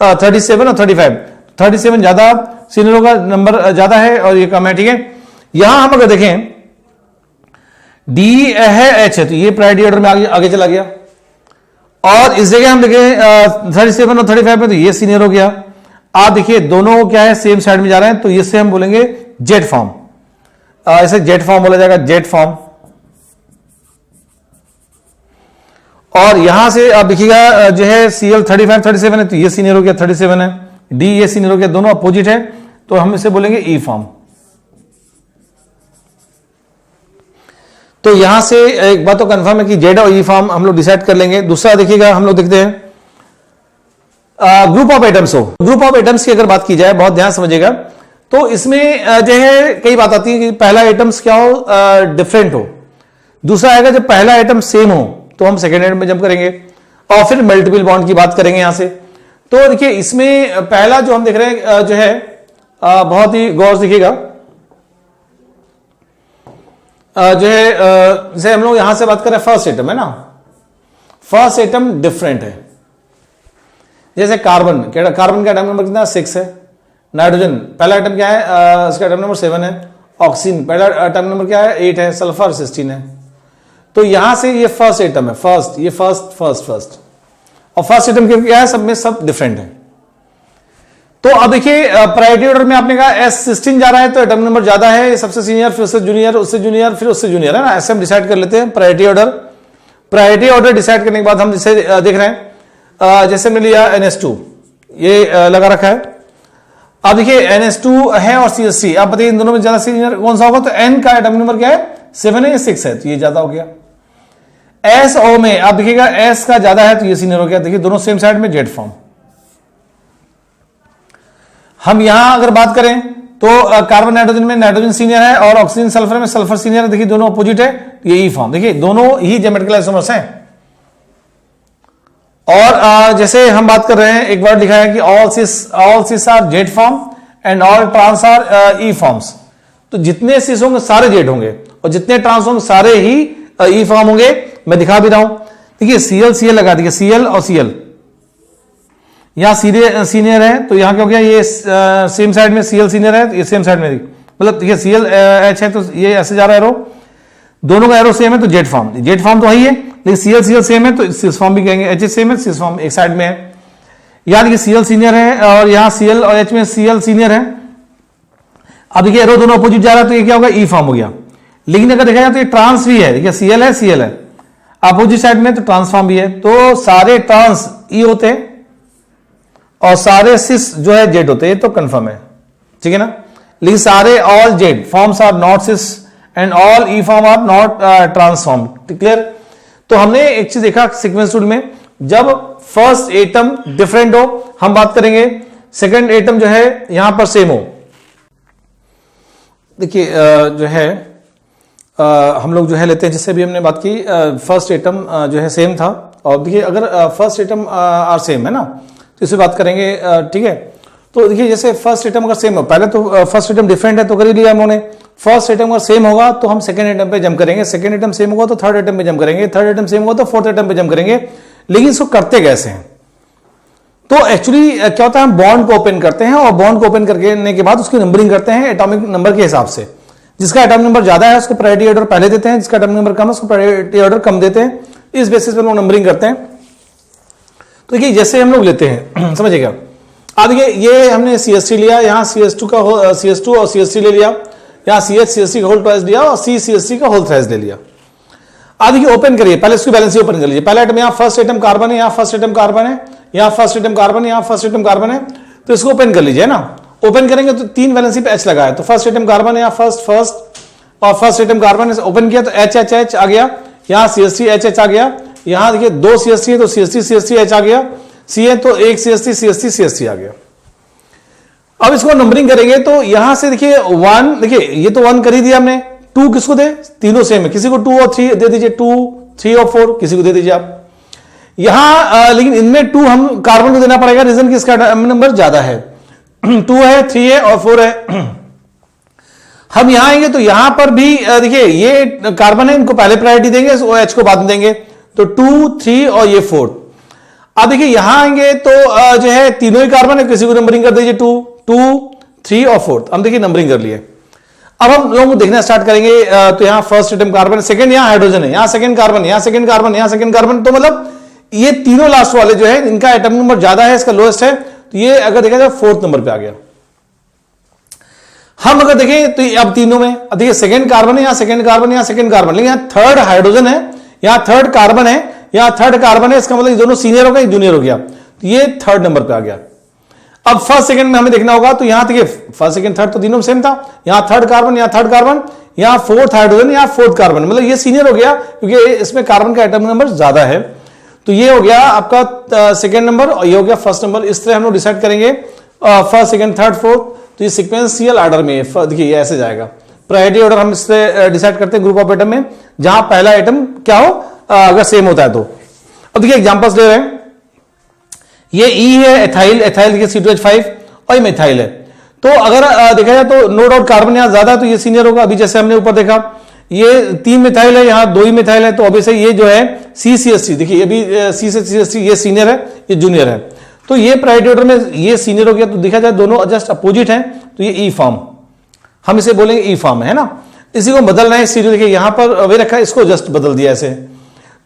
37 और 35, 37 ज्यादा सीनियर होगा, नंबर ज्यादा है और ये कम है, ठीक है। यहां हम अगर देखें D है H है, तो ये प्रायोरिटी ऑर्डर में आगे चला गया, और इस जगह हम देखें 37 और 35 में, तो ये सीनियर हो गया। आप देखिए दोनों क्या है, सेम साइड में जा रहे हैं, तो इससे हम बोलेंगे जेट फॉर्म, ऐसे जेट फॉर्म बोला जाएगा, जेट फॉर्म। और यहां से आप देखिएगा जो है Cl35 37 है, तो ये सीनियर हो गया, 37 है, D ये सीनियर हो गया, दोनों अपोजिट है, तो हम इसे बोलेंगे E फॉर्म। तो यहां से एक बात तो कंफर्म है कि जेड और ई फॉर्म हम लोग डिसाइड कर लेंगे। दूसरा देखिएगा, हम लोग देखते हैं ग्रुप ऑफ एटम्स हो, ग्रुप ऑफ एटम्स की अगर बात की जाए, बहुत ध्यान समझिएगा, तो इसमें जो है कई बात आती है कि पहला एटम्स क्या हो, डिफरेंट हो। दूसरा आएगा जब पहला एटम सेम हो तो हम सेकेंड एटम में जंप करेंगे, और फिर मल्टीपल बॉन्ड की बात करेंगे यहां से। तो देखिए इसमें पहला जो हम देख रहे हैं जो है बहुत ही गौर से देखिएगा, जो है जैसे हम लोग यहां से बात करें फर्स्ट एटम है ना, फर्स्ट एटम डिफरेंट है। जैसे कार्बन का एटम नंबर कितना 6 है, नाइट्रोजन पहला एटम क्या है, इसका एटम नंबर 7 है, ऑक्सीजन पहला एटम नंबर क्या है 8 है, सल्फर 16 है। तो यहां से ये फर्स्ट एटम है, फर्स्ट ये फर्स्ट और फर्स्ट एटम क्या है, सब में सब डिफरेंट है। तो अब देखिए प्रायोरिटी ऑर्डर में आपने कहा S16 जा रहा है, तो एटम नंबर ज्यादा है, सबसे सीनियर, फिर उससे जूनियर, उससे जूनियर, फिर उससे जूनियर, है ना, ऐसे हम डिसाइड कर लेते हैं priority order. Priority order decide करने के बाद हम जैसे देख रहे हैं, जैसे मैंने लिया NH2 ये लगा रखा है। अब देखिए NH2 है और CH3, आप बताइए इन दोनों में ज्यादा सीनियर कौन सा होगा, तो N का एटम नंबर क्या है 7 है या 6 है, तो ये ज्यादा हो गया। S O में आप देखिएगा S का ज्यादा है, तो ये सीनियर हो गया। देखिए दोनों सेम साइड में जेड फॉर्म। हम यहां अगर बात करें तो कार्बन नाइट्रोजन में नाइट्रोजन सीनियर है, और ऑक्सीजन सल्फर में सल्फर सीनियर है, देखिए दोनों अपोजिट है, ये ई फॉर्म। देखिए दोनों ही ज्योमेट्रिकल आइसोमर्स हैं। और जैसे हम बात कर रहे हैं, एक वर्ड लिखा है कि all cis are Z form and all trans are E forms. तो जितने सिस होंगे सारे जेड होंगे, और जितने ट्रांस होंगे सारे ही ई फॉर्म होंगे। मैं दिखा भी रहा हूं, देखिए Cl लगा, देखिए Cl और Cl यहां सीनियर है, तो यहां क्या हो गया, ये सेम साइड में Cl सीनियर है, ये सेम साइड में, मतलब देखिए Cl H है, तो ये ऐसे जा रहा है एरो, दोनों का एरो सेम है, तो जेड फॉर्म तो वही है, लेकिन Cl सेम है, तो सिस फॉर्म भी कहेंगे, H सेम है, सिस फॉर्म एक साइड में है। याद देखिए Cl सीनियर है, और यहां Cl और H में Cl सीनियर है। अब देखिए एरो दोनों अपोजिट जा रहा है, तो ये क्या होगा, ई फॉर्म हो गया। लेकिन अगर देखा जाए तो ये ट्रांस भी है, देखिए Cl है अपोजिट साइड में, तो ट्रांसफॉर्म भी है। तो सारे ट्रांस ई होते हैं और सारे सिस जो है जेड होते हैं, तो कंफर्म है, ठीक है ना। लेकिन सारे all Z forms are not cis and all E form are not trans form, clear. तो हमने एक चीज देखा सीक्वेंस रूल में, जब फर्स्ट एटम डिफरेंट हो हम बात करेंगे, सेकंड एटम जो है यहां पर सेम हो। देखिए जो है हम लोग जो है लेते हैं, जिससे भी हमने बात की, फर्स्ट एटम जो है सेम था, और देखिए अगर फर्स्ट एटम आर सेम है ना, तो इसे बात करेंगे, ठीक है। तो देखिए जैसे फर्स्ट एटम अगर सेम हो, पहले तो फर्स्ट एटम डिफरेंट है तो कर ही लिया हम लोगों ने। फर्स्ट एटम अगर सेम होगा तो हम सेकंड एटम पे जंप करेंगे, सेकंड एटम सेम होगा तो थर्ड एटम पे जंप करेंगे, थर्ड एटम सेम होगा तो फोर्थ एटम पे जंप करेंगे। लेकिन इसको करते कैसे हैं, तो एक्चुअली क्या होता है, हम बॉन्ड को ओपन करते हैं और बॉन्ड को ओपन करने के बाद उसकी नंबरिंग करते हैं एटॉमिक नंबर के हिसाब से। जिसका एटॉमिक नंबर ज्यादा है उसको प्रायोरिटी ऑर्डर पहले देते हैं, जिसका एटॉमिक नंबर कम है उसको प्रायोरिटी ऑर्डर कम देते हैं। इस बेसिस पर लोग नंबरिंग करते हैं। तो देखिए जैसे हम लोग लेते हैं, समझिएगा, अब देखिए ये हमने CH3 लिया, यहाँ CH2 और CH3 ले लिया, यहाँ CH का होल ट्वाइस लिया और CH3 का होल थ्राइस ले लिया। अब देखिए ओपन करिए, पहले इसकी बैलेंस ओपन कर लीजिए। पहला आइटम यहाँ फर्स्ट आइटम कार्बन है, यहाँ फर्स्ट आइटम कार्बन है, यहाँ फर्स्ट आइटम कार्बन है, यहाँ फर्स्ट आइटम कार्बन है, तो इसको ओपन कर लीजिए ना। ओपन करेंगे तो 3 वैलेंसी पे H लगा है, तो फर्स्ट आइटम कार्बन है, यहाँ फर्स्ट और फर्स्ट आइटम कार्बन है, ओपन किया तो H आ गया, यहाँ CH3 H आ गया, यहाँ देखिए 2 CH3 है तो CH3 H आ गया, C है तो 1 CH3 आ गया। अब इसको नंबरिंग करेंगे तो यहां से देखिए 1, देखिए ये तो 1 कर ही दिया हमने। 2 किसको दे, तीनों सेम है, किसी को 2 और 3 दे दीजिए, 2, 3 और 4 किसी को दे दीजिए आप। यहां लेकिन इनमें 2 हम कार्बन को देना पड़ेगा, रीजन कि इसका नंबर ज्यादा है। 2 है, 3 है और 4 है। हम यहां आएंगे तो यहां पर भी देखिए ये कार्बन है, इनको पहले प्रायोरिटी देंगे, OH को बाद में देंगे, तो 2, 3 और ये 4। अब देखिए यहां आएंगे तो जो है तीनों ही कार्बन है, किसी को नंबरिंग कर दीजिए 2, 3 और 4। हम देखिए नंबरिंग कर लिए। अब हम लोग देखना स्टार्ट करेंगे तो यहां फर्स्ट एटम कार्बन, सेकंड यहां हाइड्रोजन है, यहां सेकंड कार्बन, यहां सेकंड कार्बन, यहां सेकंड कार्बन, तो मतलब ये तीनों लास्ट वाले जो है इनका एटम नंबर ज्यादा है, इसका लोएस्ट है, तो ये अगर देखा जाए 4th नंबर पे आ गया। हम अगर देखें तो अब तीनों में देखिए सेकंड कार्बन है, यहां सेकंड कार्बन, यहां सेकंड कार्बन, लेकिन यहां थर्ड हाइड्रोजन है, यहां थर्ड कार्बन है, यहां थर्ड कार्बन है, इसका मतलब ये दोनों सीनियर हो गए, जूनियर हो गया, तो ये 3rd नंबर पे आ गया। अब फर्स्ट सेकंड में हमें देखना होगा, तो यहां देखिए फर्स्ट सेकंड थर्ड तो तीनों सेम था, यहां थर्ड कार्बन, यहां थर्ड कार्बन, यहां 4th हाइड्रोजन, यहां 4th कार्बन, मतलब ये सीनियर हो गया क्योंकि इसमें कार्बन का एटम नंबर ज्यादा है। तो ये हो गया आपका सेकंड नंबर और ये हो गया फर्स्ट नंबर। इस तरह हम लोग डिसाइड करेंगे फर्स्ट सेकंड थर्ड फोर्थ, तो ये सिक्वेंशियल ऑर्डर में देखिए ये ऐसे जाएगा। प्रायोरिटी ऑर्डर हम इससे डिसाइड करते हैं ग्रुप ऑफ एटम में, जहां पहला आइटम क्या हो अगर सेम होता है तो। अब देखिए एग्जांपल्स ले रहे हैं, ये E है एथाइल, एथाइल देखिए C2H5 और ये मिथाइल है। तो अगर देखा जाए तो नो डाउट कार्बन यहां ज्यादा है तो ये सीनियर होगा। अभी जैसे हमने ऊपर देखा ये 3 मिथाइल है, यहां 2 ही मिथाइल है, तो ऑब्वियसली ये जो है CCH3 देखिए ये भी C से CH3 ये सीनियर है, ये जूनियर है, तो ये प्रायोरिटी ऑर्डर में ये सीनियर हो गया। तो देखा जाए दोनों जस्ट अपोजिट हैं, तो ये E फॉर्म हम इसे बोलेंगे E फॉर्म है ना। इसी को बदल रहे हैं, सीनियर देखिए यहां पर वे रखा है, इसको जस्ट बदल दिया ऐसे।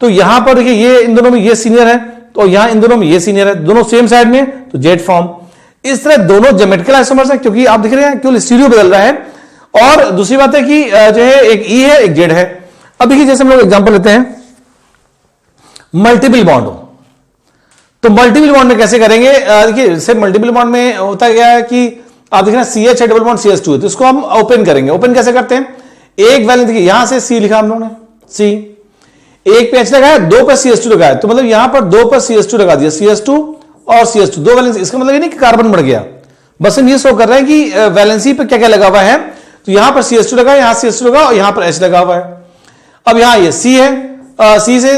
तो यहां पर देखिए ये इन दोनों में ये सीनियर है, तो यहां इन दोनों में ये सीनियर है, दोनों सेम साइड में, तो जेड फॉर्म। इस तरह दोनों ज्योमेट्रिकल आइसोमर्स हैं, क्योंकि आप देख रहे हैं केवल स्टीरियो बदल रहा है। और दूसरी बात है कि जो है एक E है एक जेड है। अब देखिए जैसे हम लोग एग्जांपल लेते हैं मल्टीपल बॉन्ड हो, तो मल्टीपल बॉन्ड में कैसे करेंगे। देखिए सिर्फ मल्टीपल बॉन्ड में होता क्या है कि आप देख रहे हैं CH है डबल बॉन्ड CH2 है, तो इसको हम ओपन करेंगे। ओपन कैसे करते हैं, एक वैलेंस देखिए यहां से C लिखा हम लोगों ने, C एक पे H लगाया, 2 पर CH2 लगाया, तो मतलब यहां पर 2 पर CH2 लगा दिया, CH2 और CH2 दो वैलेंसी। इसका मतलब ये नहीं कि कार्बन बढ़ गया, बस हम ये शो कर रहे हैं कि वैलेंसी पे क्या क्या लगा हुआ है। तो यहां पर CH2 लगा, यहां CH2 लगा और यहां पर H लगा हुआ है। अब यहां ये C है, C से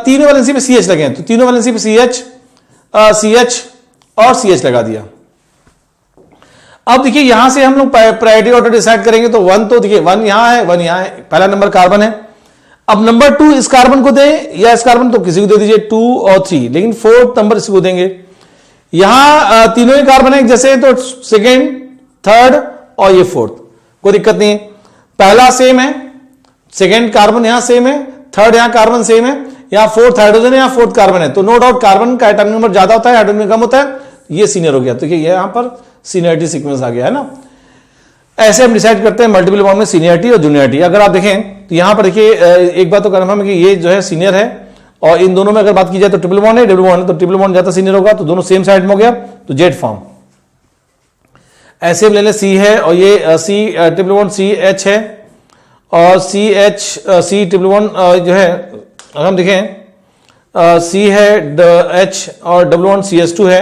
तीनों वैलेंसी पे CH लगे हैं, तो तीनों वैलेंसी पे CH और CH लगा दिया। अब देखिए यहां से हम लोग प्रायोरिटी ऑर्डर डिसाइड करेंगे, तो 1 तो देखिए 1 यहां है 1 यहां है, पहला नंबर कार्बन है। अब नंबर 2 इस कार्बन को दें या इस कार्बन, तो किसी को दे दीजिए 2 और 3, लेकिन 4th नंबर इसको देंगे। यहां तीनों ही कार्बन है जैसे, तो सेकेंड थर्ड और ये 4th, कोई दिक्कत नहीं है। पहला सेम है, सेकेंड कार्बन यहां सेम है, थर्ड यहां कार्बन सेम है, यहां 4th हाइड्रोजन है, यहां 4th कार्बन है, तो नो डाउट कार्बन का एटॉमिक नंबर ज्यादा होता है, हाइड्रोजन कम होता है, ये सीनियर हो गया। तो ये यहां पर सीनियरिटी सीक्वेंस आ गया है ना। ऐसे हम डिसाइड करते हैं मल्टीपल बॉन्ड में सीनियरिटी और जूनियरिटी। अगर आप देखें तो यहां पर देखिए एक बात तो कन्फर्म है कि ये जो है सीनियर है, और इन दोनों में अगर बात की जाए तो ट्रिपल बॉन्ड है, डबल बॉन्ड है, तो ट्रिपल बॉन्ड ज्यादा सीनियर होगा, तो दोनों सेम साइड में हो गया, तो जेड फॉर्म। ऐसे हम ले लें C है और ये C ट्रिपल बॉन्ड CH है और C ट्रिपल बॉन्ड जो है अगर हम देखें C है H और डबल बॉन्ड CH2 है।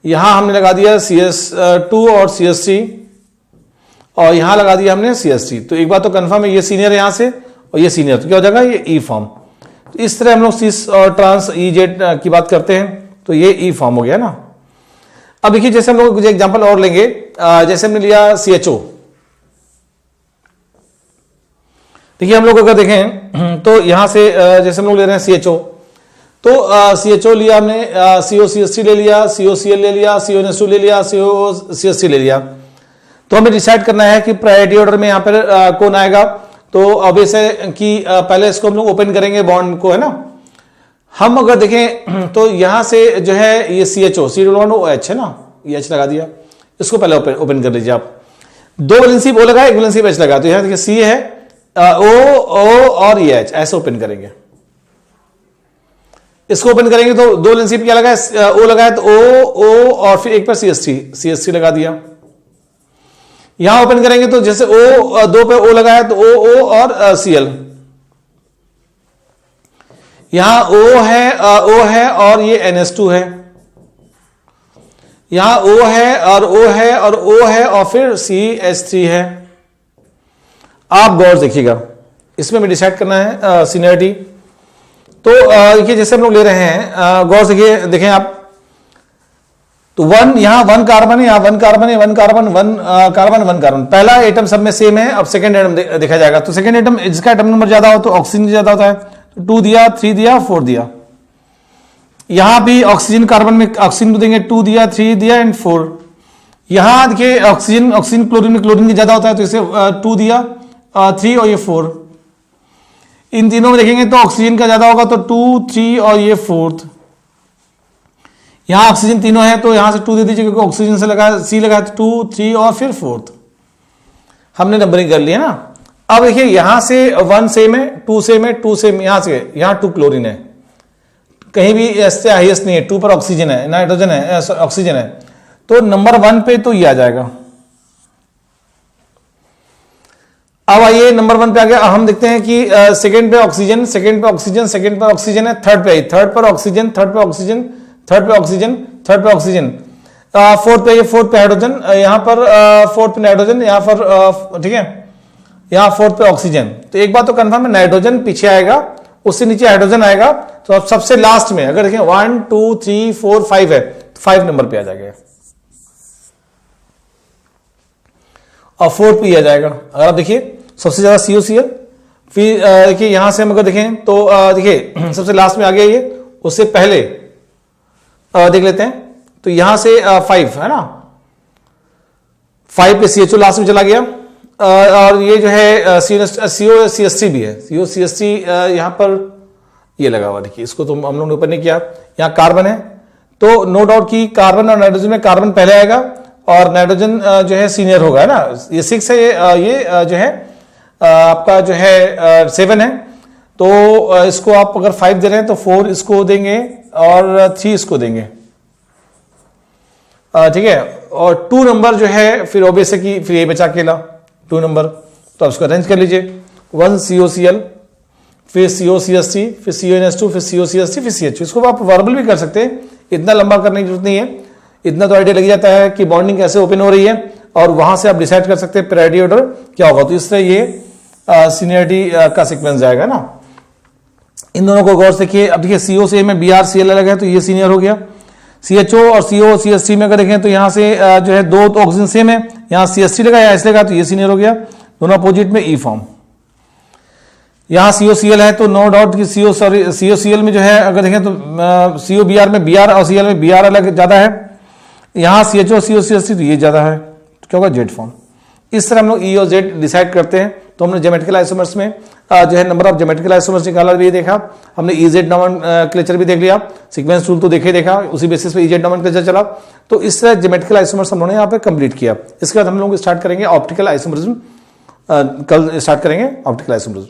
यहां हमने लगा दिया CS2 और CH3 और यहां लगा दिया हमने CH3। तो एक बात तो कंफर्म है ये सीनियर है यहां से और ये सीनियर, तो क्या हो जाएगा ये E फॉर्म। तो इस तरह हम लोग सीस और ट्रांस EZ की बात करते हैं, तो ये E फॉर्म हो गया ना। अब देखिए जैसे हम लोग कुछ एग्जांपल और लेंगे, जैसे हमने लिया CHO। देखिए हम लोग अगर देखें तो यहां से जैसे हम लोग ले रहे हैं CHO, तो CHO लिया हमने, COCH3 ले लिया, COCl ले लिया, CONS2 ले लिया, COCH3 ले लिया। तो हमें डिसाइड करना है कि प्रायोरिटी ऑर्डर में यहाँ पर कौन आएगा। तो ऑब्वियस है कि पहले इसको हम लोग ओपन करेंगे बॉन्ड को, है ना। हम अगर देखें तो यहां से जो है ये CHO COOH है ना, ये H लगा दिया, इसको पहले ओपन कर लीजिए आप। दो वैलेंसी O लगा, एक वैलेंसी H लगा, तो यहां देखिए C है, O और ये H, ऐसे ओपन करेंगे। इसको ओपन करेंगे तो दो वैलेंसी क्या लगा है, O लगा है तो O और फिर एक पर CH3 लगा दिया। यहां ओपन करेंगे तो जैसे O, दो पे O लगा है तो O और Cl, यहां O है और ये NS2 है, यहां O है और O है और O है और फिर CH3 है। आप गौर देखिएगा, इसमें हमें डिसाइड करना है सीनियरिटी। तो देखिए जैसे हम लोग ले रहे हैं, गौर से देखें आप, तो यहां 1 कार्बन है, यहां 1 कार्बन है, 1 कार्बन 1 कार्बन। पहला एटम सब में सेम है। अब सेकंड एटम देखा जाएगा, तो सेकंड एटम जिसका एटम नंबर ज्यादा हो तो ऑक्सीजन ज्यादा होता है, तो 2 दिया, 3 दिया, 4 दिया। यहां भी ऑक्सीजन कार्बन में ऑक्सीजन को देंगे, 2 दिया, 3 दिया एंड 4। यहां देखिए ऑक्सीजन क्लोरीन में क्लोरीन की ज्यादा होता है, तो इसे 2 दिया, 3 और ये 4। इन तीनों में देखेंगे तो ऑक्सीजन का ज्यादा होगा, तो 2, 3 और ये 4th। यहां ऑक्सीजन तीनों है तो यहां से 2 दे दीजिए, क्योंकि ऑक्सीजन से लगा C लगा, 2, 3 और फिर 4th। हमने नंबरिंग कर लिया ना। अब देखिए यहां से 1 सेम है, 2 सेम है, 2 सेम, यहां से यहां 2 क्लोरीन है, कहीं भी ऐसे हाईएस्ट नहीं है, 2 पर ऑक्सीजन है, नाइट्रोजन है, ऑक्सीजन है, तो नंबर 1 पे तो ये आ जाएगा। अब आइए नंबर 1 पे आ गया। हम देखते हैं कि सेकंड पे ऑक्सीजन, सेकंड पे ऑक्सीजन, सेकंड पे ऑक्सीजन है, थर्ड पर ऑक्सीजन, थर्ड पे ऑक्सीजन, थर्ड पे ऑक्सीजन, थर्ड पे ऑक्सीजन, फोर्थ पे हाइड्रोजन, यहां पर फोर्थ पे नाइट्रोजन, यहां पर ठीक है, यहां फोर्थ पे ऑक्सीजन। तो एक बात तो कंफर्म है, नाइट्रोजन पीछे आएगा, उससे नीचे हाइड्रोजन आएगा, तो अब सबसे लास्ट में अगर देखें 1, 2, 3, 4, 5 है, तो 5 नंबर पे आ जाएगा और 4 पे आ जाएगा। अगर आप देखिए सबसे ज्यादा COCl, फिर देखिए यहां से हम अगर देखें तो देखिए सबसे लास्ट में आ गया ये, उससे पहले देख लेते हैं, तो यहां से 5 है ना, 5 पे CHO लास्ट में चला गया, और ये जो है COCH3 भी है, COCH3 यहां पर ये लगा हुआ, देखिए इसको तो हम लोग ने ऊपर नहीं किया। यहां कार्बन है, तो नो डाउट कि कार्बन और नाइट्रोजन में कार्बन पहले आएगा और नाइट्रोजन जो है सीनियर होगा, है ना। ये 6 है, ये जो है आपका जो है 7 है, तो इसको आप अगर 5 दे रहे हैं तो 4 इसको देंगे और 3 इसको देंगे, ठीक है। और 2 नंबर जो है फिर ऑब्वियस है कि फिर ये बचा अकेला 2 नंबर, तो आप इसको अरेंज कर लीजिए। 1 COCl, फिर COCH3, फिर CONS2, फिर COCH3, फिर CHO। इसको आप वर्बल भी कर सकते हैं, इतना लंबा करने की जरूरत नहीं है, इतना तो आइडिया लग जाता है कि बॉन्डिंग कैसे ओपन हो रही है, और वहां से आप डिसाइड कर सकते हैं प्रायोरिटी ऑर्डर क्या होगा। तो इससे ये सीनियरिटी का सीक्वेंस जाएगा ना। इन दोनों को गौर से देखिए। अब देखिए CO से में BrCl अलग है, तो ये सीनियर हो गया। CHO और COCH3 में अगर देखें तो यहाँ से जो है 2 तो ऑक्सीजन सेम है, यहाँ CH3 लगा, यहाँ S लगा, तो ये सीनियर हो गया। दोनों अपोजिट में E फॉर्म। यहाँ COCl है तो नो डाउट कि COCl में जो है अगर देखें तो COBr में Br और Cl में Br अलग ज्यादा है, यहाँ CHO COCH3 तो ये ज्यादा है, तो क्या होगा Z फॉर्म। इस तरह हम लोग E और Z डिसाइड करते हैं। तो हमने ज्योमेट्रिकल आइसोमर्स में जो है नंबर ऑफ ज्योमेट्रिकल आइसोमर्स निकाला भी देखा, हमने EZ नॉमेनक्लेचर भी देख लिया, सीक्वेंस टूल तो देखा, उसी बेसिस पे EZ नॉमेनक्लेचर चला। तो इस तरह ज्योमेट्रिकल आइसोमर्स हम लोगों ने यहाँ पे कंप्लीट किया। इसके बाद हम लोग स्टार्ट करेंगे ऑप्टिकल आइसोमरिज्म, कल स्टार्ट करेंगे ऑप्टिकल आइसोमरिज्म।